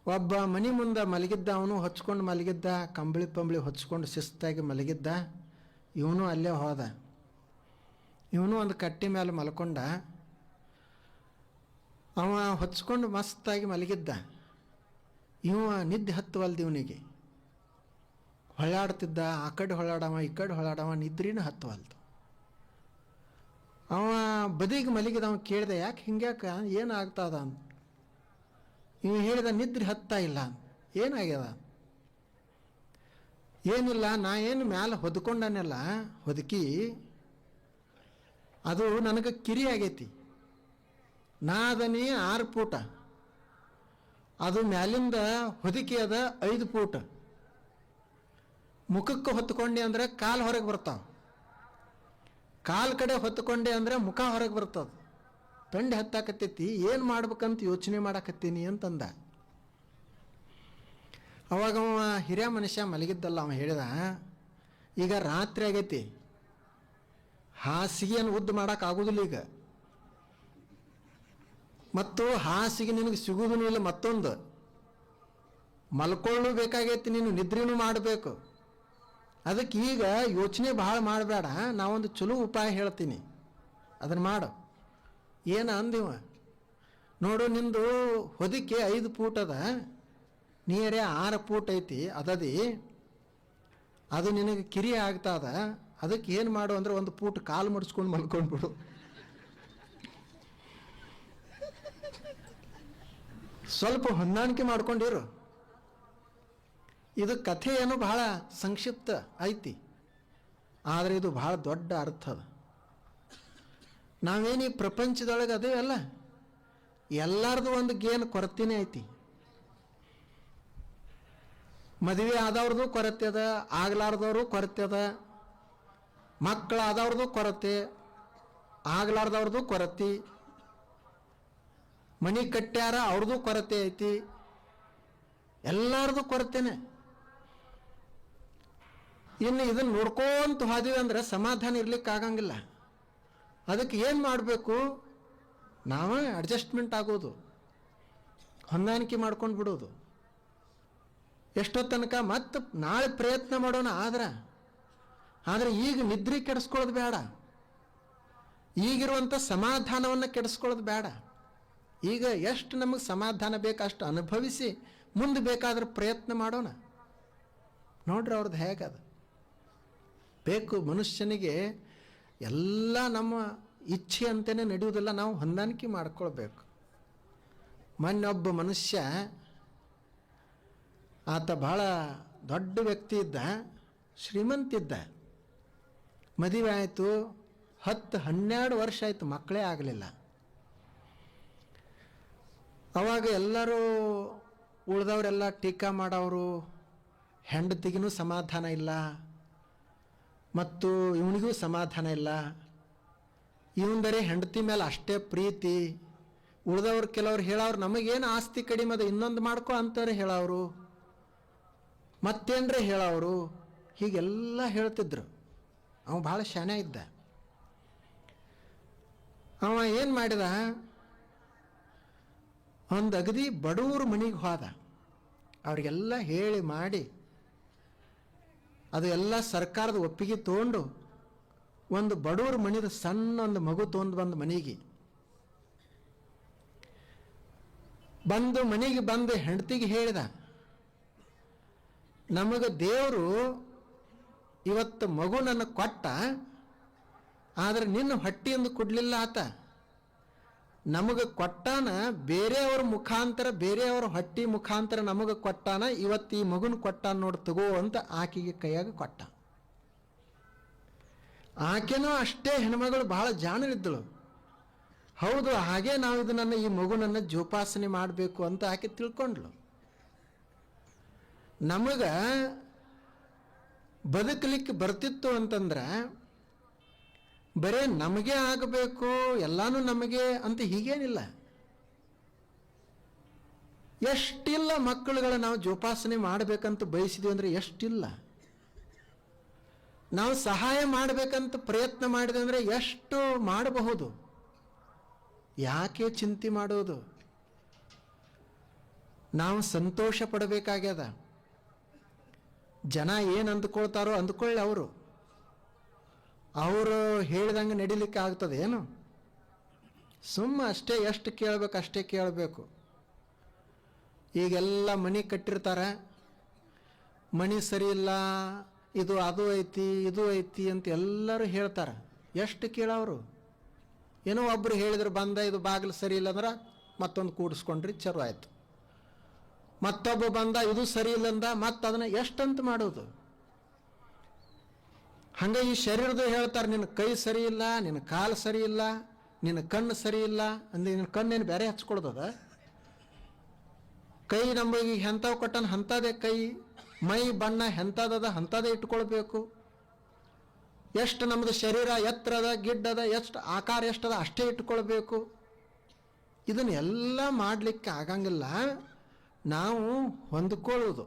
ಒಬ್ಬ ಮನೆ ಮುಂದೆ ಮಲಗಿದ್ದ, ಅವನು ಹೊಚ್ಕೊಂಡು ಮಲಗಿದ್ದ, ಕಂಬಳಿ ಪಂಬಳಿ ಹೊಚ್ಕೊಂಡು ಶಿಸ್ತಾಗಿ ಮಲಗಿದ್ದ. ಇವನು ಅಲ್ಲೇ ಹೋದ. ಇವನು ಒಂದು ಕಟ್ಟಿ ಮೇಲೆ ಮಲ್ಕೊಂಡ. ಅವ ಹೊಚ್ಕೊಂಡು ಮಸ್ತಾಗಿ ಮಲಗಿದ್ದ. ಇವ ನಿದ್ದೆ ಹತ್ತುವಲ್ದು ಇವನಿಗೆ. ಹೊಳ್ಳಾಡ್ತಿದ್ದ, ಆ ಕಡೆ ಹೊಳ್ಳಾಡವ, ಈ ಕಡೆ ಹೊಳ್ಳಾಡವ, ನಿದ್ರಿನೂ ಹತ್ತುವಲ್ದು. ಅವ ಬದಿಗೆ ಮಲಗಿದ. ಅವ ಕೇಳಿದೆ, ಯಾಕೆ ಹಿಂಗ್ಯಾಕ, ಏನಾಗ್ತದ ಅಂತ. ಇವ ಹೇಳಿದ, ನಿದ್ರೆ ಹತ್ತಾ ಇಲ್ಲ. ಏನಾಗ್ಯದ? ಏನಿಲ್ಲ, ನಾ ಏನು ಮ್ಯಾಲೆ ಹೊದ್ಕೊಂಡನೆಲ್ಲ ಹೊದಕಿ, ಅದು ನನಗೆ ಕಿರಿ ಆಗೈತಿ. ನಾ ಅದನಿ 6 ಫೂಟ, ಅದು ಮ್ಯಾಲಿಂದ ಹೊದಿಕೆ ಅದ 5 ಫೂಟ್. ಮುಖಕ್ಕೆ ಹೊತ್ಕೊಂಡೆ ಅಂದ್ರೆ ಕಾಲು ಹೊರಗೆ ಬರ್ತಾವ, ಕಾಲು ಕಡೆ ಹೊತ್ಕೊಂಡೆ ಅಂದ್ರೆ ಮುಖ ಹೊರಗೆ ಬರ್ತದ. ತಂಡಿ ಹತ್ತಾಕತ್ತೈತಿ, ಏನು ಮಾಡ್ಬೇಕಂತ ಯೋಚನೆ ಮಾಡಕತ್ತೀನಿ ಅಂತಂದ. ಅವಾಗ ಅವ ಹಿರಿಯ ಮನುಷ್ಯ ಮಲಗಿದ್ದಲ್ಲ, ಅವ ಹೇಳಿದ, ಈಗ ರಾತ್ರಿ ಆಗೈತಿ, ಹಾಸಿಗೆಯನ್ನು ಉದ್ದು ಮಾಡೋಕ್ಕಾಗೋದಿಲ್ಲ ಈಗ. ಮತ್ತು ಹಾಸಿಗೆ ನಿನಗೆ ಸಿಗುವುದೂ ಇಲ್ಲ. ಮತ್ತೊಂದು ಮಲ್ಕೊಳ್ಳೂ ಬೇಕಾಗೈತಿ, ನೀನು ನಿದ್ರೆನೂ ಮಾಡಬೇಕು. ಅದಕ್ಕೆ ಈಗ ಯೋಚನೆ ಭಾಳ ಮಾಡಬೇಡ, ನಾವೊಂದು ಚಲೋ ಉಪಾಯ ಹೇಳ್ತೀನಿ, ಅದನ್ನು ಮಾಡು. ಏನು ಅಂದಿವ, ನೋಡು, ನಿಂದು ಹೊದಿಕೆ 5 ಫೂಟ್ ಅದ, ನೀರೇ 6 ಫೂಟ್ ಐತಿ ಅದದಿ, ಅದು ನಿನಗೆ ಕಿರಿ ಆಗ್ತದ. ಅದಕ್ಕೆ ಏನು ಮಾಡು ಅಂದ್ರೆ 1 ಫೂಟ್ ಕಾಲು ಮಡಿಸ್ಕೊಂಡು ಮಲ್ಕೊಂಡ್ಬಿಡು. ಸ್ವಲ್ಪ ಹೊಂದಾಣಿಕೆ ಮಾಡ್ಕೊಂಡಿರು. ಇದು ಕಥೆ ಏನು ಬಹಳ ಸಂಕ್ಷಿಪ್ತ ಐತಿ, ಆದರೆ ಇದು ಬಹಳ ದೊಡ್ಡ ಅರ್ಥ ಅದ. ನಾವೇನು ಈ ಪ್ರಪಂಚದೊಳಗೆ ಅದೇ ಅಲ್ಲ, ಎಲ್ಲರದು ಒಂದು ಗೇನ್ ಕೊರತೆನೇ ಐತಿ. ಮದುವೆ ಆದವ್ರದ್ದು ಕೊರತೆ ಅದ, ಆಗ್ಲಾರ್ದವ್ರು ಕೊರತೆ ಅದ, ಮಕ್ಕಳಾದವ್ರದ್ದು ಕೊರತೆ, ಆಗ್ಲಾರ್ದವ್ರದ್ದು ಕೊರತೆ, ಮನೆ ಕಟ್ಟ್ಯಾರ ಅವ್ರದ್ದು ಕೊರತೆ ಐತಿ, ಎಲ್ಲರದು ಕೊರತೆನೆ. ಇನ್ನು ಇದನ್ನು ನೋಡ್ಕೊಂತ ಹೋದಿವಿ ಅಂದ್ರೆ ಸಮಾಧಾನ ಇರ್ಲಿಕ್ಕೆ ಆಗಂಗಿಲ್ಲ. ಅದಕ್ಕೆ ಏನು ಮಾಡಬೇಕು? ನಾವೇ ಅಡ್ಜಸ್ಟ್ಮೆಂಟ್ ಆಗೋದು, ಹೊಂದಾಣಿಕೆ ಮಾಡ್ಕೊಂಡು ಬಿಡೋದು. ಎಷ್ಟೋ ತನಕ ಮತ್ತೆ ನಾಳೆ ಪ್ರಯತ್ನ ಮಾಡೋಣ. ಆದರೆ ಈಗ ನಿದ್ರೆ ಕೆಡಿಸ್ಕೊಳ್ಳೋದು ಬೇಡ, ಈಗಿರುವಂಥ ಸಮಾಧಾನವನ್ನು ಕೆಡಿಸ್ಕೊಳ್ಳೋದು ಬೇಡ. ಈಗ ಎಷ್ಟು ನಮಗೆ ಸಮಾಧಾನ ಬೇಕು ಅಷ್ಟು ಅನುಭವಿಸಿ ಮುಂದೆ ಬೇಕಾದ್ರೆ ಪ್ರಯತ್ನ ಮಾಡೋಣ. ನೋಡ್ರಿ ಅವ್ರದ್ದು ಹೇಗದ. ಬೇಕು ಮನುಷ್ಯನಿಗೆ ಎಲ್ಲ ನಮ್ಮ ಇಚ್ಛೆ ಅಂತಲೇ ನಡೆಯುವುದಿಲ್ಲ, ನಾವು ಹೊಂದಾಣಿಕೆ ಮಾಡ್ಕೊಳ್ಬೇಕು. ಮೊನ್ನೊಬ್ಬ ಮನುಷ್ಯ, ಆತ ಭಾಳ ದೊಡ್ಡ ವ್ಯಕ್ತಿ ಇದ್ದ, ಶ್ರೀಮಂತಿದ್ದ. ಮದುವೆ ಆಯಿತು, 10-12 ವರ್ಷ ಆಯಿತು, ಮಕ್ಕಳೇ ಆಗಲಿಲ್ಲ. ಅವಾಗ ಎಲ್ಲರೂ ಉಳಿದವರೆಲ್ಲ ಟೀಕಾ ಮಾಡೋರು, ಹೆಂಡತಿಗೂ ಸಮಾಧಾನ ಇಲ್ಲ ಮತ್ತು ಇವನಿಗೂ ಸಮಾಧಾನ ಇಲ್ಲ. ಇವಂದರೆ ಹೆಂಡತಿ ಮೇಲೆ ಅಷ್ಟೇ ಪ್ರೀತಿ. ಉಳಿದವ್ರು ಕೆಲವ್ರು ಹೇಳೋರು, ನಮಗೇನು ಆಸ್ತಿ ಕಡಿಮೆ ಅದ, ಇನ್ನೊಂದು ಮಾಡ್ಕೊ ಅಂತಾರೆ ಹೇಳೋರು, ಮತ್ತೇನ್ರೆ ಹೇಳೋರು, ಹೀಗೆಲ್ಲ ಹೇಳ್ತಿದ್ರು. ಅವ ಭಾಳ ಶಾನೆ ಇದ್ದ. ಅವ ಏನು ಮಾಡಿದ, ಒಂದು ಅಗದಿ ಬಡವ್ರ ಮನೆಗೆ ಹೋದ. ಅವ್ರಿಗೆಲ್ಲ ಹೇಳಿ ಮಾಡಿ ಅದು ಎಲ್ಲ ಸರ್ಕಾರದ ಒಪ್ಪಿಗೆ ತೊಗೊಂಡು ಒಂದು ಬಡವ್ರ ಮನೆದ ಸಣ್ಣ ಒಂದು ಮಗು ತೊಗೊಂಡು ಬಂದು ಮನೆಗೆ ಬಂದು ಹೆಂಡತಿಗೆ ಹೇಳಿದ, ನಮಗೆ ದೇವರು ಇವತ್ತು ಮಗು ನನಗೆ ಕೊಟ್ಟ, ಆದರೆ ನಿನ್ನ ಹೊಟ್ಟೆಯಿಂದ ಕೊಡಲಿಲ್ಲ ಆತ. ನಮಗೆ ಕೊಟ್ಟಾನ ಬೇರೆಯವ್ರ ಮುಖಾಂತರ, ಬೇರೆಯವ್ರ ಹೊಟ್ಟಿ ಮುಖಾಂತರ ನಮಗೆ ಕೊಟ್ಟಾನ. ಇವತ್ತು ಈ ಮಗುನ ಕೊಟ್ಟಾನ ನೋಡಿ ತಗೋ ಅಂತ ಆಕೆಗೆ ಕೈಯಾಗ ಕೊಟ್ಟ. ಆಕೆನೂ ಅಷ್ಟೇ ಹೆಣ್ಮಗಳು ಭಾಳ ಜಾಣರಿದ್ದಳು. ಹೌದು, ಹಾಗೆ ನಾವು ಇದನ್ನು ಈ ಮಗುನನ್ನು ಜೋಪಾಸನೆ ಮಾಡಬೇಕು ಅಂತ ಆಕೆ ತಿಳ್ಕೊಂಡ್ಳು. ನಮಗೆ ಬದುಕಲಿಕ್ಕೆ ಬರ್ತಿತ್ತು ಅಂತಂದ್ರೆ ಬರೇ ನಮಗೆ ಆಗಬೇಕು, ಎಲ್ಲಾನು ನಮಗೆ ಅಂತ ಹೀಗೇನಿಲ್ಲ. ಎಷ್ಟಿಲ್ಲ ಮಕ್ಕಳುಗಳ ನಾವು ಜೋಪಾಸನೆ ಮಾಡಬೇಕಂತ ಬಯಸಿದ್ವಿ ಅಂದರೆ ಎಷ್ಟಿಲ್ಲ. ನಾವು ಸಹಾಯ ಮಾಡಬೇಕಂತ ಪ್ರಯತ್ನ ಮಾಡಿದೆ ಅಂದರೆ ಎಷ್ಟು ಮಾಡಬಹುದು. ಯಾಕೆ ಚಿಂತೆ ಮಾಡೋದು? ನಾವು ಸಂತೋಷ ಪಡಬೇಕಾಗ್ಯದ. ಜನ ಏನು ಅಂದ್ಕೊಳ್ತಾರೋ ಅಂದ್ಕೊಳ್ಳಿ, ಅವರು ಹೇಳಿದಂಗೆ ನಡಿಲಿಕ್ಕೆ ಆಗ್ತದೆ ಏನು? ಅಷ್ಟೇ, ಎಷ್ಟು ಕೇಳಬೇಕು ಅಷ್ಟೇ ಕೇಳಬೇಕು. ಈಗೆಲ್ಲ ಮನೆ ಕಟ್ಟಿರ್ತಾರೆ, ಮನೆ ಸರಿ ಇಲ್ಲ, ಇದು ಅದು ಐತಿ ಇದು ಐತಿ ಅಂತ ಎಲ್ಲರೂ ಹೇಳ್ತಾರೆ. ಎಷ್ಟು ಕೇಳೋರು? ಏನೋ ಒಬ್ಬರು ಹೇಳಿದ್ರು, ಬಂದ ಇದು ಬಾಗಿಲು ಸರಿ ಇಲ್ಲ ಅಂದ್ರೆ ಮತ್ತೊಂದು ಕೂಡಿಸ್ಕೊಂಡ್ರಿ, ಚಲೋ ಆಯಿತು. ಮತ್ತೊಬ್ಬ ಬಂದ, ಇದು ಸರಿ ಇಲ್ಲ ಅಂದ, ಮತ್ತೆ ಅದನ್ನು ಎಷ್ಟಂತ ಮಾಡೋದು? ಹಂಗೆ ಈ ಶರೀರದ ಹೇಳ್ತಾರೆ, ನಿನ್ನ ಕೈ ಸರಿ ಇಲ್ಲ, ನಿನ್ನ ಕಾಲು ಸರಿ ಇಲ್ಲ, ನಿನ್ನ ಕಣ್ಣು ಸರಿ ಇಲ್ಲ ಅಂದ್ರೆ ನಿನ್ನ ಕಣ್ಣೇನು ಬೇರೆ ಹಚ್ಕೊಳ್ತದ? ಕೈ ನಮಗೆ ಎಂಥವು ಕೊಟ್ಟನ ಅಂಥದ್ದೇ ಕೈ, ಮೈ ಬಣ್ಣ ಎಂಥದದ ಅಂಥದ್ದೇ ಇಟ್ಕೊಳ್ಬೇಕು. ಎಷ್ಟು ನಮ್ಮದು ಶರೀರ ಎತ್ತರದ ಗಿಡ್ಡದ, ಎಷ್ಟು ಆಕಾರ ಎಷ್ಟದ ಅಷ್ಟೇ ಇಟ್ಕೊಳ್ಬೇಕು. ಇದನ್ನೆಲ್ಲ ಮಾಡಲಿಕ್ಕೆ ಆಗಂಗಿಲ್ಲ. ನಾವು ಹೊಂದಿಕೊಳ್ಳೋದು.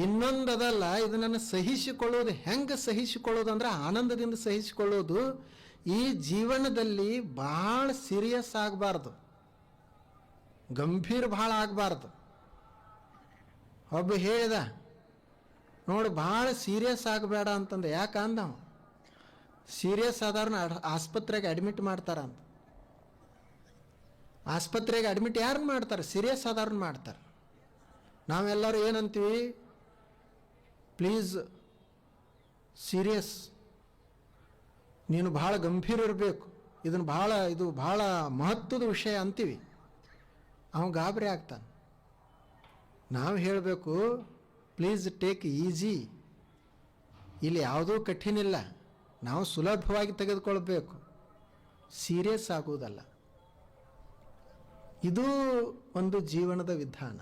ಇನ್ನೊಂದದಲ್ಲ, ಇದನ್ನು ಸಹಿಸಿಕೊಳ್ಳೋದು. ಹೆಂಗೆ ಸಹಿಸಿಕೊಳ್ಳೋದು ಅಂದ್ರೆ ಆನಂದದಿಂದ ಸಹಿಸಿಕೊಳ್ಳೋದು. ಈ ಜೀವನದಲ್ಲಿ ಭಾಳ ಸೀರಿಯಸ್ ಆಗಬಾರ್ದು, ಗಂಭೀರ ಭಾಳ ಆಗಬಾರ್ದು. ಒಬ್ಬ ಹೇಳಿದ, ನೋಡು ಭಾಳ ಸೀರಿಯಸ್ ಆಗಬೇಡ ಅಂತಂದು. ಯಾಕಂದ ಸೀರಿಯಸ್ ಆದವ್ರನ್ನ ಆಸ್ಪತ್ರೆಗೆ ಅಡ್ಮಿಟ್ ಮಾಡ್ತಾರಂತ. ಆಸ್ಪತ್ರೆಗೆ ಅಡ್ಮಿಟ್ ಯಾರನ್ನ ಮಾಡ್ತಾರೆ? ಸೀರಿಯಸ್ ಆದವ್ರನ್ನ ಮಾಡ್ತಾರೆ. ನಾವೆಲ್ಲರೂ ಏನಂತೀವಿ? ಪ್ಲೀಸ್ ಸೀರಿಯಸ್, ನೀನು ಭಾಳ ಗಂಭೀರ ಇರಬೇಕು, ಇದು ಭಾಳ ಮಹತ್ವದ ವಿಷಯ ಅಂತೀವಿ. ಅವ ಗಾಬರಿ ಆಗ್ತಾನೆ. ನಾವು ಹೇಳಬೇಕು, ಪ್ಲೀಸ್ ಟೇಕ್ ಈಸಿ, ಇಲ್ಲಿ ಯಾವುದೂ ಕಠಿಣ ಇಲ್ಲ, ನಾವು ಸುಲಭವಾಗಿ ತೆಗೆದುಕೊಳ್ಬೇಕು, ಸೀರಿಯಸ್ ಆಗುವುದಲ್ಲ. ಇದು ಒಂದು ಜೀವನದ ವಿಧಾನ.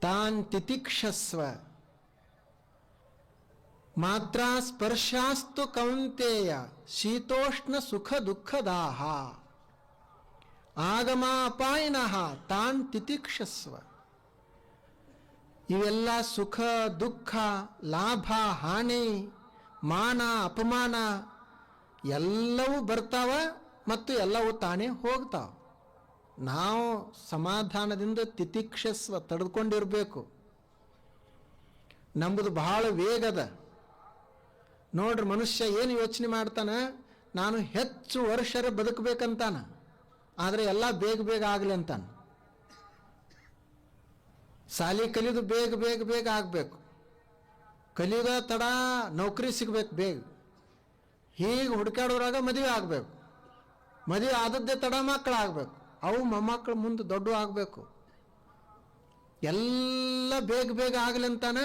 ತಾನ್ ತಿತಿಕ್ಷಸ್ವ ಮಾತ್ರ ಸ್ಪರ್ಶಾಸ್ತು ಕೌಂತೇಯ ಶೀತೋಷ್ಣ ಸುಖ ದುಃಖದಾಹ ಆಗಮ ಅಪಾಯಿನಃ ತಾನ್ ತಿತಿಕ್ಷಸ್ವ. ಇವೆಲ್ಲ ಸುಖ ದುಃಖ, ಲಾಭ ಹಾನಿ, ಮಾನ ಅಪಮಾನ ಎಲ್ಲವೂ ಬರ್ತಾವ ಮತ್ತು ಎಲ್ಲವೂ ತಾನೇ ಹೋಗ್ತಾವ. ನಾವು ಸಮಾಧಾನದಿಂದ ತಿತಿಕ್ಷಸ್ವ ತಡೆದುಕೊಂಡಿರಬೇಕು. ನಮ್ಮದು ಬಹಳ ವೇಗದ. ನೋಡ್ರಿ, ಮನುಷ್ಯ ಏನು ಯೋಚನೆ ಮಾಡ್ತಾನೆ, ನಾನು ಹೆಚ್ಚು ವರ್ಷರ ಬದುಕಬೇಕಂತಾನ, ಆದರೆ ಎಲ್ಲ ಬೇಗ ಬೇಗ ಆಗಲಿ ಅಂತಾನೆ. ಸಾಲಿ ಕಲಿದು ಬೇಗ ಬೇಗ ಬೇಗ ಆಗಬೇಕು, ಕಲಿಯೋದ ತಡ ನೌಕರಿ ಸಿಗ್ಬೇಕು ಬೇಗ, ಹೀಗೆ ಹುಡುಕಾಡೋದ್ರಾಗ ಮದುವೆ ಆಗಬೇಕು, ಮದುವೆ ಆದದ್ದೇ ತಡ ಮಕ್ಕಳಾಗಬೇಕು, ಅವು ಮೊಮ್ಮಕ್ಕಳು ಮುಂದೆ ದೊಡ್ಡ ಆಗಬೇಕು, ಎಲ್ಲ ಬೇಗ ಬೇಗ ಆಗಲಿ ಅಂತಾನೆ.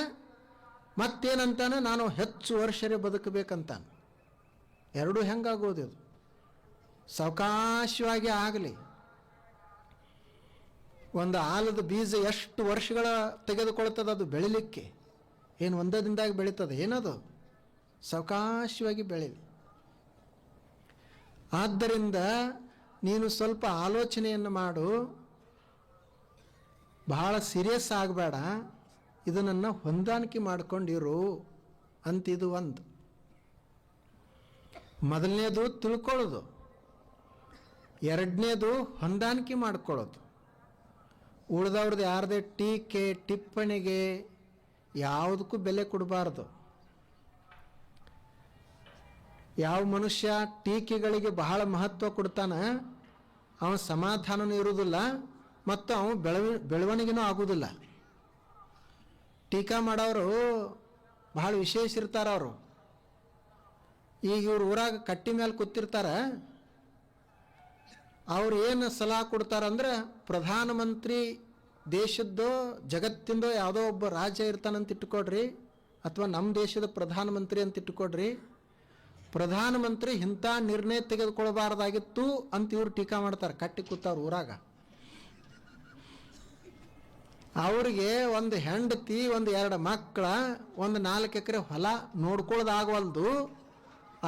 ಮತ್ತೇನಂತಾನೆ, ನಾನು ಹೆಚ್ಚು ವರ್ಷರೇ ಬದುಕಬೇಕಂತಾನೆ. ಎರಡೂ ಹೆಂಗಾಗೋದು? ಇದು ಸಾವಕಾಶವಾಗಿ ಆಗಲಿ. ಒಂದು ಆಲದ ಬೀಜ ಎಷ್ಟು ವರ್ಷಗಳ ತೆಗೆದುಕೊಳ್ತದೆ ಅದು ಬೆಳಿಲಿಕ್ಕೆ? ಏನು ಒಂದೇ ದಿನದಾಗ ಬೆಳೀತದೆ? ಏನದು? ಸಾವಕಾಶವಾಗಿ ಬೆಳೀಲಿ. ಆದ್ದರಿಂದ ನೀನು ಸ್ವಲ್ಪ ಆಲೋಚನೆಯನ್ನು ಮಾಡು, ಬಹಳ ಸೀರಿಯಸ್ ಆಗಬೇಡ, ಇದನ್ನು ಹೊಂದಾಣಿಕೆ ಮಾಡಿಕೊಂಡಿರು ಅಂತಿದು ಒಂದು. ಮೊದಲನೇದು ತಿಳ್ಕೊಳ್ಳೋದು, ಎರಡನೇದು ಹೊಂದಾಣಿಕೆ ಮಾಡ್ಕೊಳ್ಳೋದು. ಉಳಿದವ್ರದ್ದು ಯಾರದೇ ಟೀಕೆ ಟಿಪ್ಪಣಿಗೆ ಯಾವುದಕ್ಕೂ ಬೆಲೆ ಕೊಡಬಾರ್ದು. ಯಾವ ಮನುಷ್ಯ ಟೀಕೆಗಳಿಗೆ ಬಹಳ ಮಹತ್ವ ಕೊಡ್ತಾನೆ, ಅವನ ಸಮಾಧಾನನೂ ಇರುವುದಿಲ್ಲ ಮತ್ತು ಅವನು ಬೆಳವಣಿಗೆನೂ ಆಗುವುದಿಲ್ಲ. ಟೀಕಾ ಮಾಡೋರು ಬಹಳ ವಿಶೇಷ ಇರ್ತಾರೆ. ಅವರು ಈಗ ಇವ್ರ ಊರಾಗ ಕಟ್ಟಿ ಮೇಲೆ ಕೂತಿರ್ತಾರೆ, ಅವ್ರು ಏನು ಸಲಹೆ ಕೊಡ್ತಾರಂದ್ರೆ, ಪ್ರಧಾನಮಂತ್ರಿ ದೇಶದ್ದೋ ಜಗತ್ತಿಂದೋ ಯಾವುದೋ ಒಬ್ಬ ರಾಜ್ಯ ಇರ್ತಾನಂತ ಇಟ್ಕೊಡ್ರಿ, ಅಥವಾ ನಮ್ಮ ದೇಶದ ಪ್ರಧಾನಮಂತ್ರಿ ಅಂತ ಇಟ್ಕೊಡ್ರಿ, ಪ್ರಧಾನಮಂತ್ರಿ ಇಂಥ ನಿರ್ಣಯ ತೆಗೆದುಕೊಳ್ಬಾರ್ದಾಗಿತ್ತು ಅಂತ ಇವ್ರು ಟೀಕಾ ಮಾಡ್ತಾರೆ ಕಟ್ಟಿ ಕೂತವ್ರು ಊರಾಗ. ಅವ್ರಿಗೆ ಒಂದು ಹೆಂಡತಿ, ಒಂದು 2 ಮಕ್ಕಳ, ಒಂದು 4 ಎಕರೆ ಹೊಲ ನೋಡ್ಕೊಳ್ಳೋದಾಗವಲ್ದು,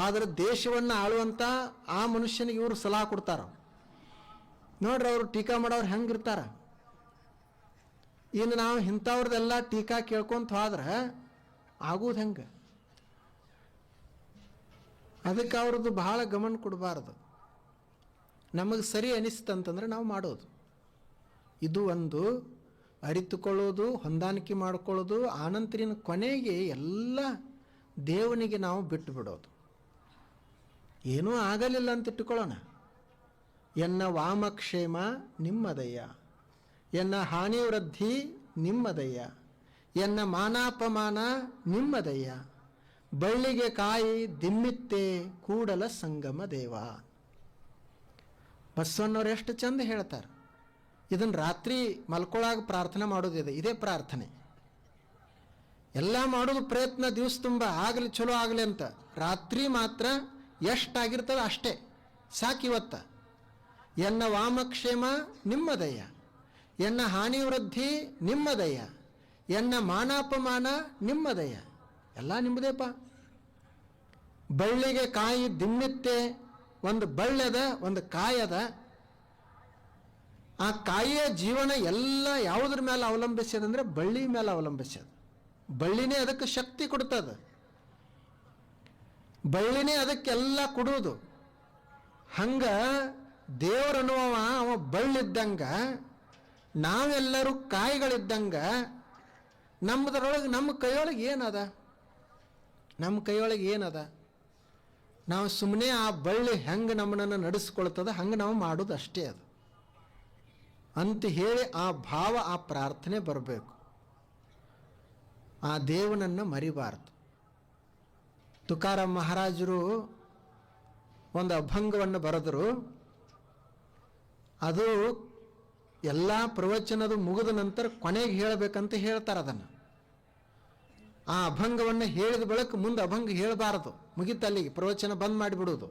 ಆದರೆ ದೇಶವನ್ನು ಆಳುವಂಥ ಆ ಮನುಷ್ಯನಿಗೆ ಇವರು ಸಲಹೆ ಕೊಡ್ತಾರ. ನೋಡ್ರಿ, ಅವರು ಟೀಕಾ ಮಾಡೋರು ಹೆಂಗಿರ್ತಾರ. ಇನ್ನು ನಾವು ಇಂಥವ್ರದ್ದೆಲ್ಲ ಟೀಕಾ ಕೇಳ್ಕೊಂತ ಹೋದ್ರೆ ಆಗೋದು ಹೆಂಗೆ? ಅದಕ್ಕೆ ಅವ್ರದ್ದು ಬಹಳ ಗಮನ ಕೊಡಬಾರ್ದು. ನಮಗೆ ಸರಿ ಅನಿಸ್ತಂತಂದ್ರೆ ನಾವು ಮಾಡೋದು. ಇದು ಒಂದು ಅರಿತುಕೊಳ್ಳೋದು, ಹೊಂದಾಣಿಕೆ ಮಾಡಿಕೊಳ್ಳೋದು. ಆನಂತರಿನ ಕೊನೆಗೆ ಎಲ್ಲ ದೇವನಿಗೆ ನಾವು ಬಿಟ್ಟು ಬಿಡೋದು. ಏನೂ ಆಗಲಿಲ್ಲ ಅಂತ ಇಟ್ಟುಕೊಳ್ಳೋಣ. ಎನ್ನ ವಾಮಕ್ಷೇಮ ನಿಮ್ಮದಯ್ಯ, ಎನ್ನ ಹಾನಿ ವೃದ್ಧಿ ನಿಮ್ಮದಯ್ಯ, ಎನ್ನ ಮಾನಾಪಮಾನ ನಿಮ್ಮದಯ್ಯ, ಬಳ್ಳಿಗೆ ಕಾಯಿ ದಿಮ್ಮಿತ್ತೆ ಕೂಡಲ ಸಂಗಮ ದೇವ. ಬಸವಣ್ಣವ್ರು ಎಷ್ಟು ಚಂದ ಹೇಳ್ತಾರೆ. ಇದನ್ನು ರಾತ್ರಿ ಮಲ್ಕೊಳಾಗ ಪ್ರಾರ್ಥನೆ ಮಾಡೋದಿದೆ, ಇದೇ ಪ್ರಾರ್ಥನೆ. ಎಲ್ಲ ಮಾಡೋದು ಪ್ರಯತ್ನ ದಿವಸ ತುಂಬ ಆಗಲಿ, ಚಲೋ ಆಗಲಿ ಅಂತ. ರಾತ್ರಿ ಮಾತ್ರ ಎಷ್ಟಾಗಿರ್ತದೆ ಅಷ್ಟೇ ಸಾಕಿವತ್ತ. ಎನ್ನ ವಾಮಕ್ಷೇಮ ನಿಮ್ಮದಯ್ಯ, ಎನ್ನ ಹಾನಿ ವೃದ್ಧಿ ನಿಮ್ಮದಯ್ಯ, ಎನ್ನ ಮಾನಾಪಮಾನ ನಿಮ್ಮದಯ್ಯ, ಎಲ್ಲ ನಿಮ್ಮದೇಪ. ಬಳ್ಳಿಗೆ ಕಾಯಿ ದಿಮ್ಮಿತ್ತೆ, ಒಂದು ಬಳ್ಳೆದ ಒಂದು ಕಾಯದ. ಆ ಕಾಯಿಯ ಜೀವನ ಎಲ್ಲ ಯಾವುದ್ರ ಮೇಲೆ ಅವಲಂಬಿಸ್ಯದಂದ್ರೆ ಬಳ್ಳಿ ಮೇಲೆ ಅವಲಂಬಿಸ್ಯದ. ಬಳ್ಳಿನೇ ಅದಕ್ಕೆ ಶಕ್ತಿ ಕೊಡ್ತದ, ಬಳ್ಳಿನೇ ಅದಕ್ಕೆಲ್ಲ ಕೊಡುವುದು. ಹಂಗ ದೇವರನ್ನುವ ಅವ ಬಳ್ಳಿದ್ದಂಗ, ನಾವೆಲ್ಲರೂ ಕಾಯಿಗಳಿದ್ದಂಗ. ನಮ್ಮದ್ರೊಳಗೆ ನಮ್ಮ ಕೈಯೊಳಗೆ ಏನದ? ನಮ್ಮ ಕೈಯೊಳಗೆ ಏನದ? ನಾವು ಸುಮ್ಮನೆ ಆ ಬಳ್ಳಿ ಹೆಂಗೆ ನಮ್ಮನ್ನು ನಡೆಸ್ಕೊಳ್ತದ ಹಂಗೆ ನಾವು ಮಾಡೋದು ಅಷ್ಟೇ ಅದು ಅಂತ ಹೇಳಿ ಆ ಭಾವ, ಆ ಪ್ರಾರ್ಥನೆ ಬರಬೇಕು. ಆ ದೇವನನ್ನು ಮರಿಬಾರ್ದು. ತುಕಾರಾಮ್ ಮಹಾರಾಜರು ಒಂದು ಅಭಂಗವನ್ನು ಬರೆದರು. ಅದು ಎಲ್ಲ ಪ್ರವಚನದ ಮುಗಿದ ನಂತರ ಕೊನೆಗೆ ಹೇಳಬೇಕಂತ ಹೇಳ್ತಾರೆ ಅದನ್ನು. ಆ ಅಭಂಗವನ್ನು ಹೇಳಿದ ಬಳಿಕ ಮುಂದೆ ಅಭಂಗ ಹೇಳಬಾರದು, ಮುಗಿತಲ್ಲಿಗೆ ಪ್ರವಚನ ಬಂದ್ ಮಾಡಿಬಿಡೋದು.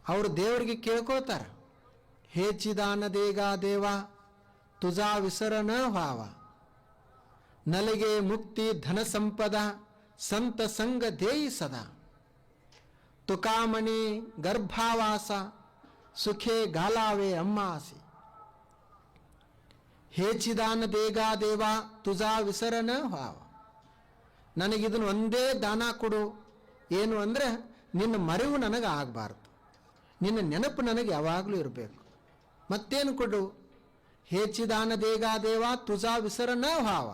ಅವರು ದೇವರಿಗೆ ಕೇಳ್ಕೊಳ್ತಾರೆ, ಹೇ ಚಿದಾನದೇಗ ದೇವ ತುಜಾ ವಿಸರನ ಭಾವ, ನಲಿಗೆ ಮುಕ್ತಿ ಧನ ಸಂಪದ ಸಂತ ಸಂಗ ದೇಯಿ ಸದಾ, ತುಕಾಮಣಿ ಗರ್ಭಾವಾಸ ಸುಖೇ ಗಾಲಾವೆ ಅಮ್ಮಾಸಿ. ಹೇ ಚಿದಾನದೇಗ ದೇವ ತುಜಾ ವಿಸರನ ಭಾವ, ನನಗಿದನ್ನು ಒಂದೇ ದಾನ ಕೊಡು. ಏನು ಅಂದರೆ ನಿನ್ನ ಮರೆವು ನನಗೆ ಆಗಬಾರ್ದು, ನಿನ್ನ ನೆನಪು ನನಗೆ ಯಾವಾಗಲೂ ಇರಬೇಕು. ಮತ್ತೇನು ಕೊಡು? ಹೇಚಿದಾನ ದೇಗ ದೇವ ತುಜಾ ವಿಸರನ ಭಾವ,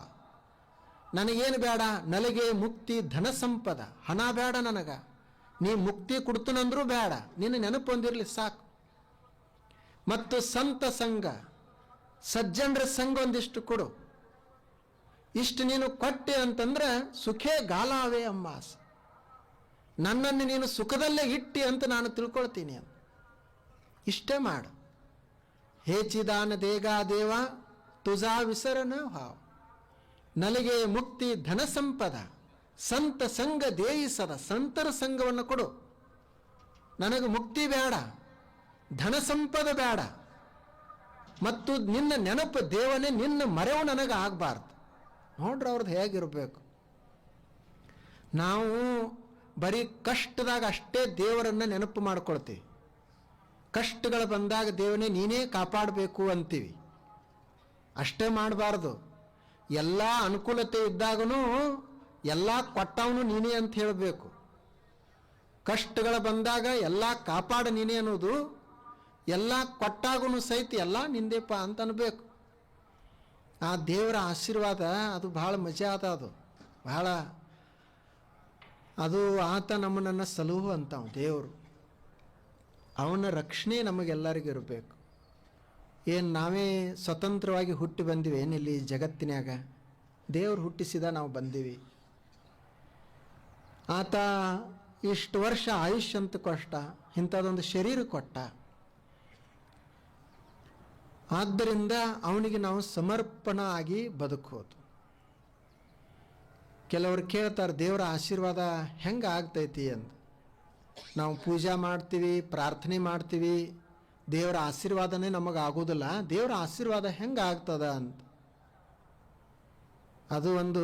ನನಗೇನು ಬೇಡ, ನಲಿಗೆ ಮುಕ್ತಿ ಧನ ಸಂಪದ, ಹಣ ಬೇಡ ನನಗ, ನೀ ಮುಕ್ತಿ ಕೊಡ್ತನಂದ್ರೂ ಬೇಡ, ನಿನ್ನ ನೆನಪು ಒಂದಿರಲಿ ಸಾಕು. ಮತ್ತು ಸಂತ ಸಂಘ, ಸಜ್ಜನರ ಸಂಘ ಒಂದಿಷ್ಟು ಕೊಡು. ಇಷ್ಟು ನೀನು ಕೊಟ್ಟೆ ಅಂತಂದ್ರೆ ಸುಖೇ ಗಾಲಾವೆ ಅಮ್ಮಾಸ, ನನ್ನನ್ನು ನೀನು ಸುಖದಲ್ಲೇ ಇಟ್ಟಿ ಅಂತ ನಾನು ತಿಳ್ಕೊಳ್ತೀನಿ ಅಂತ. ಇಷ್ಟೇ ಮಾಡು. ಹೇಚಿದಾನ ದೇಗ ದೇವ ತುಜಾ ವಿಸರನ ಭಾವ, ನಲಿಗೆ ಮುಕ್ತಿ ಧನ ಸಂಪದ ಸಂತ ಸಂಘ ದೇಯಿಸದ, ಸಂತರ ಸಂಘವನ್ನು ಕೊಡು. ನನಗೆ ಮುಕ್ತಿ ಬೇಡ, ಧನ ಸಂಪದ ಬೇಡ, ಮತ್ತು ನಿನ್ನ ನೆನಪು ದೇವನೇ, ನಿನ್ನ ಮರೆವು ನನಗೆ ಆಗಬಾರ್ದು. ನೋಡ್ರಿ ಅವ್ರದ್ದು ಹೇಗಿರಬೇಕು. ನಾವು ಬರೀ ಕಷ್ಟದಾಗ ಅಷ್ಟೇ ದೇವರನ್ನು ನೆನಪು ಮಾಡ್ಕೊಳ್ತೀವಿ. ಕಷ್ಟಗಳು ಬಂದಾಗ ದೇವನೇ ನೀನೇ ಕಾಪಾಡಬೇಕು ಅಂತೀವಿ. ಅಷ್ಟೇ ಮಾಡಬಾರ್ದು. ಎಲ್ಲ ಅನುಕೂಲತೆ ಇದ್ದಾಗನೂ ಎಲ್ಲ ಕೊಟ್ಟವನು ನೀನೇ ಅಂತ ಹೇಳಬೇಕು. ಕಷ್ಟಗಳು ಬಂದಾಗ ಎಲ್ಲ ಕಾಪಾಡ ನೀನೇ ಅನ್ನೋದು, ಎಲ್ಲ ಕೊಟ್ಟಾಗೂ ಸಹಿತ ಎಲ್ಲ ನಿಂದೇಪ ಅಂತ ಅನ್ಬೇಕು. ಆ ದೇವರ ಆಶೀರ್ವಾದ ಅದು ಭಾಳ ಮಜಾ ಅದ. ಅದು ಭಾಳ, ಅದು ಆತ ನಮ್ಮನ್ನು ಸಲಹು ಅಂತಾವ ದೇವರು. ಅವನ ರಕ್ಷಣೆ ನಮಗೆಲ್ಲರಿಗೂ ಇರಬೇಕು. ಏನು ನಾವೇ ಸ್ವತಂತ್ರವಾಗಿ ಹುಟ್ಟಿ ಬಂದಿವಿ ಏನಿಲ್ಲಿ ಜಗತ್ತಿನಾಗ? ದೇವರು ಹುಟ್ಟಿಸಿದ ನಾವು ಬಂದೀವಿ. ಆತ ಇಷ್ಟು ವರ್ಷ ಆಯುಷ್ಯ ಅಂತ ಕೊಟ್ಟ, ಇಂಥದ್ದೊಂದು ಶರೀರ ಕೊಟ್ಟ. ಆದ್ದರಿಂದ ಅವನಿಗೆ ನಾವು ಸಮರ್ಪಣ ಆಗಿ ಬದುಕೋದು. ಕೆಲವರು ಕೇಳ್ತಾರೆ ದೇವರ ಆಶೀರ್ವಾದ ಹೆಂಗೆ ಆಗ್ತೈತಿ ಅಂತ. ನಾವು ಪೂಜೆ ಮಾಡ್ತೀವಿ, ಪ್ರಾರ್ಥನೆ ಮಾಡ್ತೀವಿ, ದೇವರ ಆಶೀರ್ವಾದನೇ ನಮಗೆ ಆಗೋದಿಲ್ಲ. ದೇವರ ಆಶೀರ್ವಾದ ಹೆಂಗೆ ಆಗ್ತದ ಅಂತ ಅದು ಒಂದು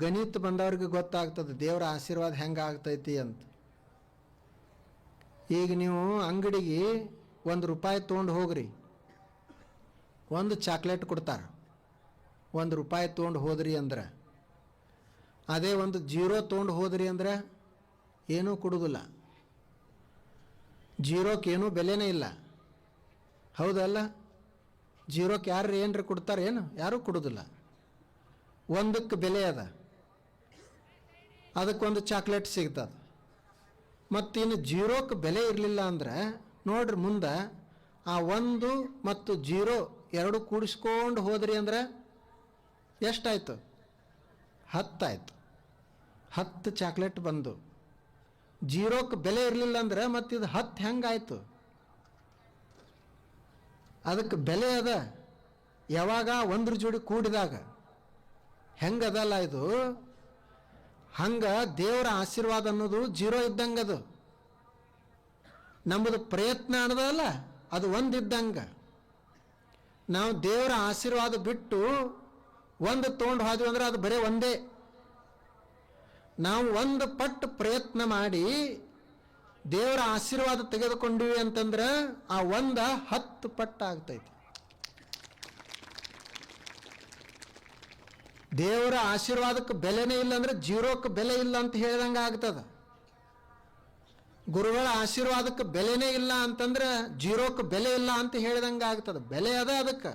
ಗಣಿತ ಬಂದವ್ರಿಗೆ ಗೊತ್ತಾಗ್ತದೆ ದೇವರ ಆಶೀರ್ವಾದ ಹೆಂಗೆ ಆಗ್ತೈತಿ ಅಂತ. ಈಗ ನೀವು ಅಂಗಡಿಗೆ ₹1 ತೊಗೊಂಡು ಹೋಗ್ರಿ, ಒಂದು ಚಾಕ್ಲೇಟ್ ಕೊಡ್ತಾರೆ. ₹1 ತೊಗೊಂಡು ಹೋದ್ರಿ ಅಂದ್ರೆ, ಅದೇ ಒಂದು 0 ತೊಗೊಂಡು ಹೋದ್ರಿ ಅಂದ್ರೆ ಏನೂ ಕೊಡೋದಿಲ್ಲ. 0ಕ್ಕೆ ಏನೂ ಬೆಲೆನೇ ಇಲ್ಲ, ಹೌದಲ್ಲ? 0ಕ್ಕೆ ಯಾರು ಏನರ ಕೊಡ್ತಾರೆ? ಏನು ಯಾರೂ ಕೊಡೋದಿಲ್ಲ. 1ಕ್ಕೆ ಬೆಲೆ ಅದ, ಅದಕ್ಕೊಂದು ಚಾಕ್ಲೇಟ್ ಸಿಗ್ತದೆ. ಮತ್ತು ಇನ್ನು 0ಕ್ಕೆ ಬೆಲೆ ಇರಲಿಲ್ಲ ಅಂದ್ರೆ ನೋಡ್ರಿ, ಮುಂದೆ ಆ 1 ಮತ್ತು 0 ಎರಡು ಕೂಡಿಸ್ಕೊಂಡು ಹೋದ್ರಿ ಅಂದ್ರೆ ಎಷ್ಟಾಯ್ತು? 10 ಆಯ್ತು. 10 ಚಾಕ್ಲೇಟ್ ಬಂದು 0ಕ್ಕೆ ಬೆಲೆ ಇರಲಿಲ್ಲ ಅಂದ್ರೆ ಮತ್ತಿದು 10 ಹೆಂಗಾಯ್ತು? ಅದಕ್ಕೆ ಬೆಲೆ ಅದ ಯಾವಾಗ? 1 ಜೋಡಿ ಕೂಡಿದಾಗ. ಹೆಂಗದಲ್ಲ ಇದು? ಹಂಗೆ ದೇವರ ಆಶೀರ್ವಾದ ಅನ್ನೋದು 0 ಇದ್ದಂಗೆ. ಅದು ನಮ್ಮದು ಪ್ರಯತ್ನ ಅನ್ನೋದಲ್ಲ, ಅದು 1 ಇದ್ದಂಗೆ. ನಾವು ದೇವರ ಆಶೀರ್ವಾದ ಬಿಟ್ಟು 1 ತೊಗೊಂಡು ಹೋದ್ವಿ ಅಂದ್ರೆ ಅದು ಬರೀ 1. ನಾವು 1 ಪಟ್ಟು ಪ್ರಯತ್ನ ಮಾಡಿ ದೇವರ ಆಶೀರ್ವಾದ ತೆಗೆದುಕೊಂಡಿವಿ ಅಂತಂದ್ರೆ ಆ 1 10 ಪಟ್ಟು ಆಗ್ತೈತಿ. ದೇವರ ಆಶೀರ್ವಾದಕ್ಕೆ ಬೆಲೆನೇ ಇಲ್ಲ ಅಂದ್ರೆ 0ಕ್ಕೆ ಬೆಲೆ ಇಲ್ಲ ಅಂತ ಹೇಳಿದಂಗೆ ಆಗ್ತದ. ಗುರುಗಳ ಆಶೀರ್ವಾದಕ್ಕೆ ಬೆಲೆನೇ ಇಲ್ಲ ಅಂತಂದ್ರೆ 0ಕ್ಕೆ ಬೆಲೆ ಇಲ್ಲ ಅಂತ ಹೇಳಿದಂಗೆ ಆಗ್ತದೆ. ಬೆಲೆ ಅದ ಅದಕ್ಕೆ.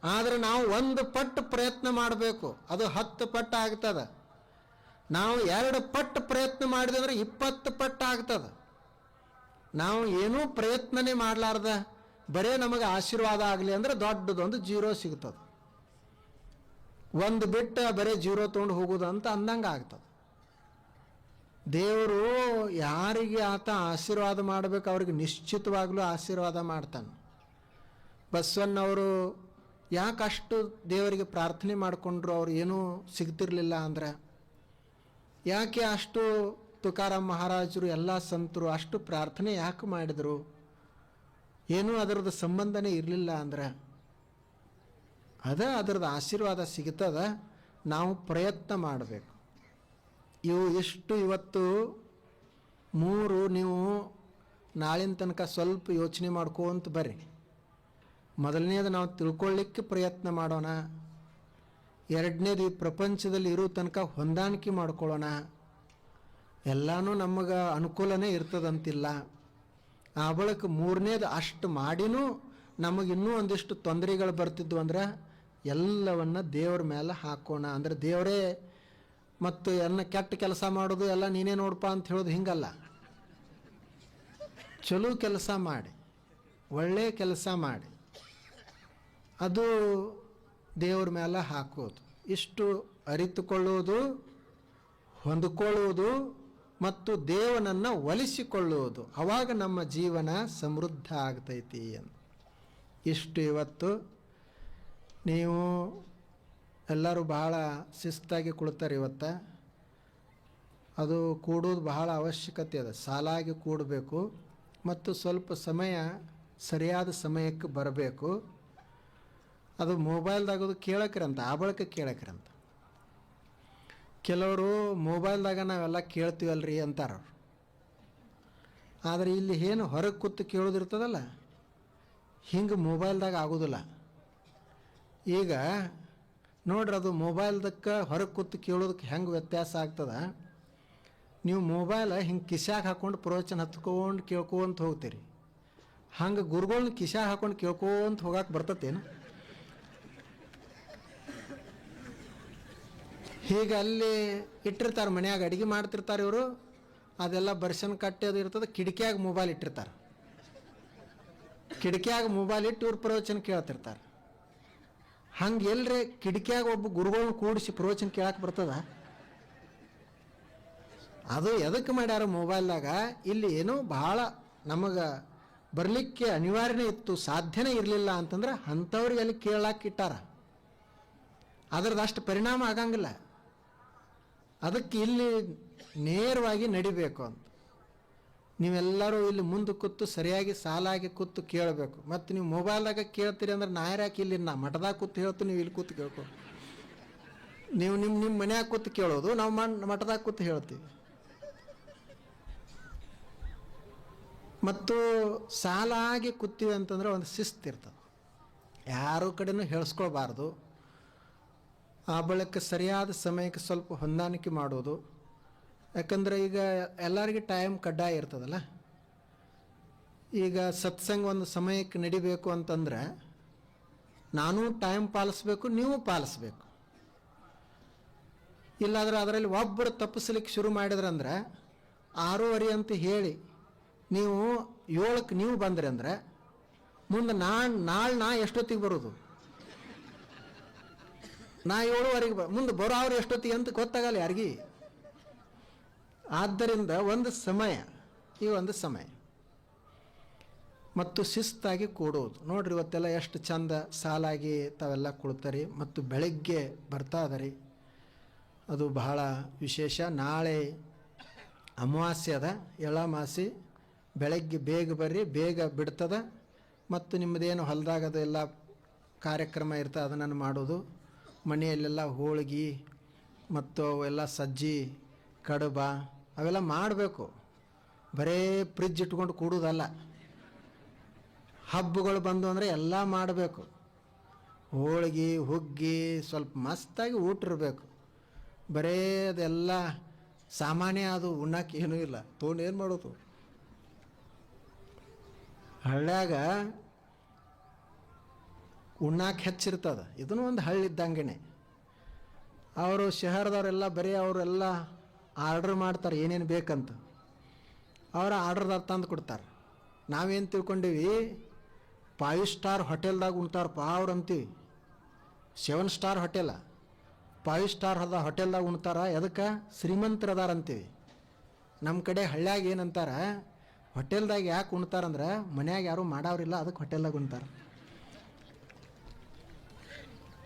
ಆದರೆ ನಾವು 1 ಪಟ್ಟು ಪ್ರಯತ್ನ ಮಾಡಬೇಕು, ಅದು 10 ಪಟ್ಟು ಆಗ್ತದೆ. ನಾವು 2 ಪಟ್ಟು ಪ್ರಯತ್ನ ಮಾಡಿದಂದ್ರೆ 20 ಪಟ್ಟು ಆಗ್ತದೆ. ನಾವು ಏನೂ ಪ್ರಯತ್ನನೇ ಮಾಡಲಾರ್ದ ಬರೇ ನಮಗೆ ಆಶೀರ್ವಾದ ಆಗಲಿ ಅಂದ್ರೆ ದೊಡ್ಡದೊಂದು 0 ಸಿಗ್ತದೆ. 1 ಬಿಟ್ಟು ಬರೀ 0 ತೊಗೊಂಡು ಹೋಗೋದು ಅಂತ ಅಂದಂಗೆ ಆಗ್ತದೆ. ದೇವರು ಯಾರಿಗೆ ಆತ ಆಶೀರ್ವಾದ ಮಾಡಬೇಕು ಅವ್ರಿಗೆ ನಿಶ್ಚಿತವಾಗ್ಲೂ ಆಶೀರ್ವಾದ ಮಾಡ್ತಾನೆ. ಬಸವಣ್ಣವರು ಯಾಕೆ ಅಷ್ಟು ದೇವರಿಗೆ ಪ್ರಾರ್ಥನೆ ಮಾಡಿಕೊಂಡ್ರು, ಅವ್ರು ಏನೂ ಸಿಗ್ತಿರ್ಲಿಲ್ಲ ಅಂದ್ರೆ? ಯಾಕೆ ಅಷ್ಟು ತುಕಾರಾಮ್ ಮಹಾರಾಜರು ಎಲ್ಲ ಸಂತರು ಅಷ್ಟು ಪ್ರಾರ್ಥನೆ ಯಾಕೆ ಮಾಡಿದರು? ಏನೂ ಅದರದ್ದು ಸಂಬಂಧನೇ ಇರಲಿಲ್ಲ ಅಂದ್ರೆ ಅದರದ್ದು ಆಶೀರ್ವಾದ ಸಿಗ್ತದ. ನಾವು ಪ್ರಯತ್ನ ಮಾಡಬೇಕು. ಇಷ್ಟು ಇವತ್ತು 3 ನೀವು ನಾಳಿನ ತನಕ ಸ್ವಲ್ಪ ಯೋಚನೆ ಮಾಡ್ಕೊಂತ ಬರ್ರಿ. ಮೊದಲನೇದು ನಾವು ತಿಳ್ಕೊಳ್ಳಿಕ್ಕೆ ಪ್ರಯತ್ನ ಮಾಡೋಣ. ಎರಡನೇದು ಈ ಪ್ರಪಂಚದಲ್ಲಿ ಇರೋ ತನಕ ಹೊಂದಾಣಿಕೆ ಮಾಡ್ಕೊಳ್ಳೋಣ. ಎಲ್ಲನೂ ನಮಗೆ ಅನುಕೂಲನೇ ಇರ್ತದಂತಿಲ್ಲ. ಆ ಬಳಿಕ 3ನೇದು ಅಷ್ಟು ಮಾಡಿನೂ ನಮಗಿನ್ನೂ ಒಂದಿಷ್ಟು ತೊಂದರೆಗಳು ಬರ್ತಿದ್ವು ಅಂದ್ರೆ ಎಲ್ಲವನ್ನ ದೇವ್ರ ಮೇಲೆ ಹಾಕೋಣ. ಅಂದರೆ ದೇವರೇ ಮತ್ತು ಕೆಟ್ಟ ಕೆಲಸ ಮಾಡೋದು ಎಲ್ಲ ನೀನೇ ನೋಡಪ್ಪ ಅಂತ ಹೇಳೋದು ಹಿಂಗಲ್ಲ. ಚಲೋ ಕೆಲಸ ಮಾಡಿ, ಒಳ್ಳೆಯ ಕೆಲಸ ಮಾಡಿ, ಅದು ದೇವ್ರ ಮೇಲೆ ಹಾಕೋದು. ಇಷ್ಟು ಅರಿತುಕೊಳ್ಳುವುದು, ಹೊಂದಿಕೊಳ್ಳುವುದು ಮತ್ತು ದೇವನನ್ನು ಒಲಿಸಿಕೊಳ್ಳುವುದು. ಆವಾಗ ನಮ್ಮ ಜೀವನ ಸಮೃದ್ಧ ಆಗ್ತೈತಿ ಅಂತ. ಇಷ್ಟು ಇವತ್ತು ನೀವು ಎಲ್ಲರೂ ಬಹಳ ಶಿಸ್ತಾಗಿ ಕುಳ್ತಾರೆ. ಇವತ್ತು ಅದು ಕೂಡೋದು ಬಹಳ ಅವಶ್ಯಕತೆ ಅದ. ಸಾಲಾಗಿ ಕೂಡಬೇಕು ಮತ್ತು ಸ್ವಲ್ಪ ಸಮಯ ಸರಿಯಾದ ಸಮಯಕ್ಕೆ ಬರಬೇಕು. ಅದು ಮೊಬೈಲ್ದಾಗೋದು ಕೇಳಕ್ರಂತ, ಆ ಬಳಿಕ ಕೇಳಕ್ರಂತ. ಕೆಲವರು ಮೊಬೈಲ್ದಾಗ ನಾವೆಲ್ಲ ಕೇಳ್ತೀವಲ್ರಿ ಅಂತಾರವ್ರು. ಆದರೆ ಇಲ್ಲಿ ಏನು ಹೊರಗೆ ಕೂತು ಕೇಳೋದಿರ್ತದಲ್ಲ, ಹಿಂಗೆ ಮೊಬೈಲ್ದಾಗ ಆಗೋದಿಲ್ಲ. ಈಗ ನೋಡ್ರಿ, ಅದು ಮೊಬೈಲ್ದಕ್ಕೆ ಹೊರಗೆ ಕೂತು ಕೇಳೋದಕ್ಕೆ ಹೆಂಗೆ ವ್ಯತ್ಯಾಸ ಆಗ್ತದೆ. ನೀವು ಮೊಬೈಲ್ ಹಿಂಗೆ ಕಿಶ್ಯಾಗ ಹಾಕ್ಕೊಂಡು ಪ್ರವಚನ ಹತ್ಕೊಂಡು ಕೇಳ್ಕೊಂತ ಹೋಗ್ತೀರಿ. ಹಂಗೆ ಗುರುಗಳನ್ನ ಕಿಶ್ಯಾಗ ಹಾಕ್ಕೊಂಡು ಕೇಳ್ಕೊಂತ ಹೋಗಕ್ಕೆ ಬರ್ತತೇನು? ಹೀಗೆ ಅಲ್ಲಿ ಇಟ್ಟಿರ್ತಾರೆ, ಮನ್ಯಾಗ ಅಡುಗೆ ಮಾಡ್ತಿರ್ತಾರೆ ಇವರು. ಅದೆಲ್ಲ ಬರ್ಷನ್ ಕಟ್ಟಿ ಅದು ಇರ್ತದೆ, ಕಿಟಕಿಯಾಗ ಮೊಬೈಲ್ ಇಟ್ಟಿರ್ತಾರೆ. ಕಿಟಕಿಯಾಗ ಮೊಬೈಲ್ ಇಟ್ಟು ಇವ್ರು ಪ್ರವಚನ ಕೇಳ್ತಿರ್ತಾರೆ. ಹಂಗೆ ಎಲ್ಲರೇ ಕಿಟಕಿಯಾಗ ಒಬ್ಬ ಗುರುಗಳನ್ನ ಕೂಡಿಸಿ ಪ್ರವಚನ ಕೇಳಕ್ಕೆ ಬರ್ತದ? ಅದು ಎದಕ್ಕೆ ಮಾಡ್ಯಾರ ಮೊಬೈಲ್ದಾಗ? ಇಲ್ಲಿ ಏನೋ ಬಹಳ ನಮಗೆ ಬರಲಿಕ್ಕೆ ಅನಿವಾರ್ಯನೇ ಇತ್ತು, ಸಾಧ್ಯನೇ ಇರಲಿಲ್ಲ ಅಂತಂದ್ರೆ ಅಂಥವ್ರಿಗೆ ಅಲ್ಲಿ ಕೇಳಕ್ಕೆ ಇಟ್ಟಾರ. ಅದರದ್ದು ಅಷ್ಟು ಪರಿಣಾಮ ಆಗಂಗಿಲ್ಲ. ಅದಕ್ಕೆ ಇಲ್ಲಿ ನೇರವಾಗಿ ನಡಿಬೇಕು ಅಂತ. ನೀವೆಲ್ಲರೂ ಇಲ್ಲಿ ಮುಂದೆ ಕೂತು ಸರಿಯಾಗಿ ಸಾಲಾಗಿ ಕೂತು ಕೇಳಬೇಕು. ಮತ್ತು ನೀವು ಮೊಬೈಲ್ದಾಗ ಕೇಳ್ತೀರಿ ಅಂದ್ರೆ ನಾಯರಾಕಿ ಇಲ್ಲಿ ನಾ ಮಠದಾಗ ಕೂತು ಹೇಳ್ತು, ನೀವು ಇಲ್ಲಿ ಕೂತು ಕೇಳ್ಕೊ. ನೀವು ನಿಮ್ಮ ಮನ್ಯಾಗ ಕೂತು ಕೇಳೋದು, ನಾವು ಮಠದಾಗ ಕೂತು ಹೇಳ್ತೀವಿ. ಮತ್ತು ಸಾಲಾಗಿ ಕೂತೀವಿ ಅಂತಂದ್ರೆ ಒಂದು ಶಿಸ್ತಿರ್ತದೆ. ಯಾರ ಕಡೆನೂ ಹೇಳಿಸ್ಕೊಳ್ಬಾರ್ದು. ಆ ಬಳಿಕ ಸರಿಯಾದ ಸಮಯಕ್ಕೆ ಸ್ವಲ್ಪ ಹೊಂದಾಣಿಕೆ ಮಾಡೋದು. ಯಾಕಂದರೆ ಈಗ ಎಲ್ಲರಿಗೆ ಟೈಮ್ ಕಡ್ಡಾಯ ಇರ್ತದಲ್ಲ. ಈಗ ಸತ್ಸಂಗ ಒಂದು ಸಮಯಕ್ಕೆ ನಡಿಬೇಕು ಅಂತಂದ್ರೆ ನಾನು ಟೈಮ್ ಪಾಲಿಸ್ಬೇಕು, ನೀವು ಪಾಲಿಸ್ಬೇಕು. ಇಲ್ಲಾಂದ್ರೆ ಅದರಲ್ಲಿ ಒಬ್ಬರು ತಪ್ಪಿಸ್ಲಿಕ್ಕೆ ಶುರು ಮಾಡಿದ್ರಂದ್ರೆ 6:30 ಅಂತ ಹೇಳಿ ನೀವು 7ಕ್ಕೆ ನೀವು ಬಂದ್ರಿ ಅಂದ್ರೆ ಮುಂದೆ ನಾಳೆ ಎಷ್ಟೊತ್ತಿಗೆ ಬರೋದು? ನಾ 7:15 ಮುಂದೆ ಬರೋರು ಎಷ್ಟೊತ್ತಿಗೆ ಅಂತ ಗೊತ್ತಾಗಲ್ಲ ಯಾರಿಗಿ. ಆದ್ದರಿಂದ ಒಂದು ಸಮಯ, ಈ ಒಂದು ಸಮಯ ಮತ್ತು ಶಿಸ್ತಾಗಿ ಕೂಡೋದು. ನೋಡ್ರಿ ಇವತ್ತೆಲ್ಲ ಎಷ್ಟು ಚಂದ ಸಾಲಾಗಿ ತಾವೆಲ್ಲ ಕುಳ್ತಾರೆ ಮತ್ತು ಬೆಳಗ್ಗೆ ಬರ್ತಾ ಅದರಿ. ಅದು ಬಹಳ ವಿಶೇಷ. ನಾಳೆ ಅಮಾವಾಸ್ಯೆ ಅದ, ಎಳ್ಳಮಾಸಿ. ಬೆಳಗ್ಗೆ ಬೇಗ ಬರ್ರಿ, ಬೇಗ ಬಿಡ್ತದ. ಮತ್ತು ನಿಮ್ಮದೇನು ಹೊಲದಾಗದ ಎಲ್ಲ ಕಾರ್ಯಕ್ರಮ ಇರ್ತದೆ ಅದನ್ನು ಮಾಡೋದು. ಮನೆಯಲ್ಲೆಲ್ಲ ಹೋಳಿಗೆ ಮತ್ತು ಅವೆಲ್ಲ ಸಜ್ಜಿ ಕಡುಬ ಅವೆಲ್ಲ ಮಾಡಬೇಕು. ಬರೇ ಫ್ರಿಜ್ ಇಟ್ಕೊಂಡು ಕೂಡೋದಲ್ಲ. ಹಬ್ಬಗಳು ಬಂದು ಅಂದರೆ ಎಲ್ಲ ಮಾಡಬೇಕು. ಹೋಳಿಗೆ ಹುಗ್ಗಿ ಸ್ವಲ್ಪ ಮಸ್ತಾಗಿ ಊಟ ಇರಬೇಕು. ಬರೇ ಅದೆಲ್ಲ ಸಾಮಾನ್ಯ, ಅದು ಉಣ್ಣಕ್ಕೆ ಏನೂ ಇಲ್ಲ. ತೊಗೊಂಡು ಏನು ಮಾಡೋದು? ಹಳ್ಳ್ಯಾಗ ಉಣ್ಣಾಕೆ ಹೆಚ್ಚಿರ್ತದೆ. ಇದನ್ನು ಒಂದು ಹಳ್ಳಿದ್ದಂಗೆ. ಅವರು ಶಹರದವರೆಲ್ಲ ಬರೀ ಅವರೆಲ್ಲ ಆರ್ಡ್ರ್ ಮಾಡ್ತಾರೆ ಏನೇನು ಬೇಕಂತ. ಅವರ ಆರ್ಡ್ರದಾಗ ತಂದು ಕೊಡ್ತಾರೆ. ನಾವೇನು ತಿಳ್ಕೊಂಡೀವಿ, 5 ಸ್ಟಾರ್ ಹೋಟೆಲ್ದಾಗ ಉಣ್ತಾರಪ್ಪ ಅವ್ರು ಅಂತೀವಿ. 7 ಸ್ಟಾರ್ ಹೋಟೆಲ, 5 ಸ್ಟಾರ್ ಹೋಟೆಲ್ದಾಗ ಉಣ್ತಾರ. ಎದಕ್ಕೆ? ಶ್ರೀಮಂತರದಾರ ಅಂತೀವಿ. ನಮ್ಮ ಕಡೆ ಹಳ್ಳ್ಯಾಗ ಏನಂತಾರೆ, ಹೋಟೆಲ್ದಾಗ ಯಾಕೆ ಉಣ್ತಾರಂದ್ರೆ ಮನ್ಯಾಗ ಯಾರೂ ಮಾಡೋರಿಲ್ಲ, ಅದಕ್ಕೆ ಹೋಟೆಲ್ದಾಗ ಉಣ್ತಾರೆ.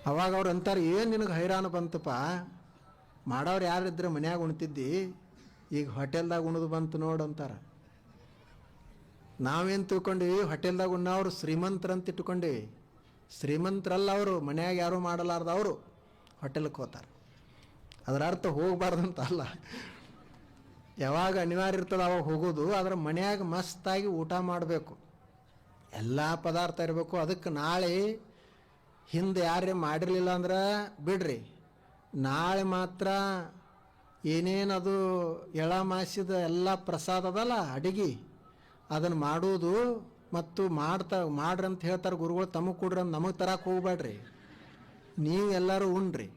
ಅವಾಗ ಅವ್ರು ಅಂತಾರೆ, ಏನು ನಿನಗೆ ಹೈರಾಣ ಬಂತಪ್ಪ, ಮಾಡೋರು ಯಾರಿದ್ರೆ ಮನ್ಯಾಗ ಉಣ್ತಿದ್ದಿ, ಈಗ ಹೋಟೆಲ್ದಾಗ ಉಣ್ದು ಬಂತು ನೋಡು ಅಂತಾರೆ. ನಾವೇನು ತಿಳ್ಕೊಂಡ್ವಿ, ಹೋಟೆಲ್ದಾಗ ಉಣ್ಣವ್ರು ಶ್ರೀಮಂತರಂತ ಇಟ್ಕೊಂಡೀವಿ. ಶ್ರೀಮಂತರಲ್ಲ ಅವರು, ಮನ್ಯಾಗ ಯಾರೂ ಮಾಡಲಾರ್ದ ಅವರು ಹೋಟೆಲ್ಗೆ ಹೋಗ್ತಾರೆ. ಅದರ ಅರ್ಥ ಹೋಗಬಾರ್ದಂತ ಅಲ್ಲ, ಯಾವಾಗ ಅನಿವಾರ್ಯ ಇರ್ತದೆ ಅವಾಗ ಹೋಗೋದು. ಆದರೆ ಮನ್ಯಾಗ ಮಸ್ತಾಗಿ ಊಟ ಮಾಡಬೇಕು, ಎಲ್ಲ ಪದಾರ್ಥ ಇರಬೇಕು. ಅದಕ್ಕೆ ನಾಳೆ ಹಿಂದೆ ಯಾರೇ ಮಾಡಿರಲಿಲ್ಲ ಅಂದ್ರೆ ಬಿಡ್ರಿ, ನಾಳೆ ಮಾತ್ರ ಏನೇನದು ಎಳ ಮಾಸಿದ ಎಲ್ಲ ಪ್ರಸಾದ ಅದಲ್ಲ ಅಡಿಗೆ, ಅದನ್ನು ಮಾಡೋದು ಮತ್ತು ಮಾಡ್ರಿ ಅಂತ ಹೇಳ್ತಾರೆ ಗುರುಗಳು. ತಮಗೆ ಕೊಡ್ರಿ ಅಂತ ನಮಗೆ ತರಕ್ಕೆ ಹೋಗ್ಬೇಡ್ರಿ, ನೀವೆಲ್ಲರೂ ಉಣ್ರಿ,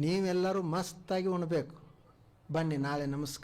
ನೀವೆಲ್ಲರೂ ಮಸ್ತಾಗಿ ಉಣ್ಬೇಕು. ಬನ್ನಿ, ನಾಳೆ ನಮಸ್ಕಾರ.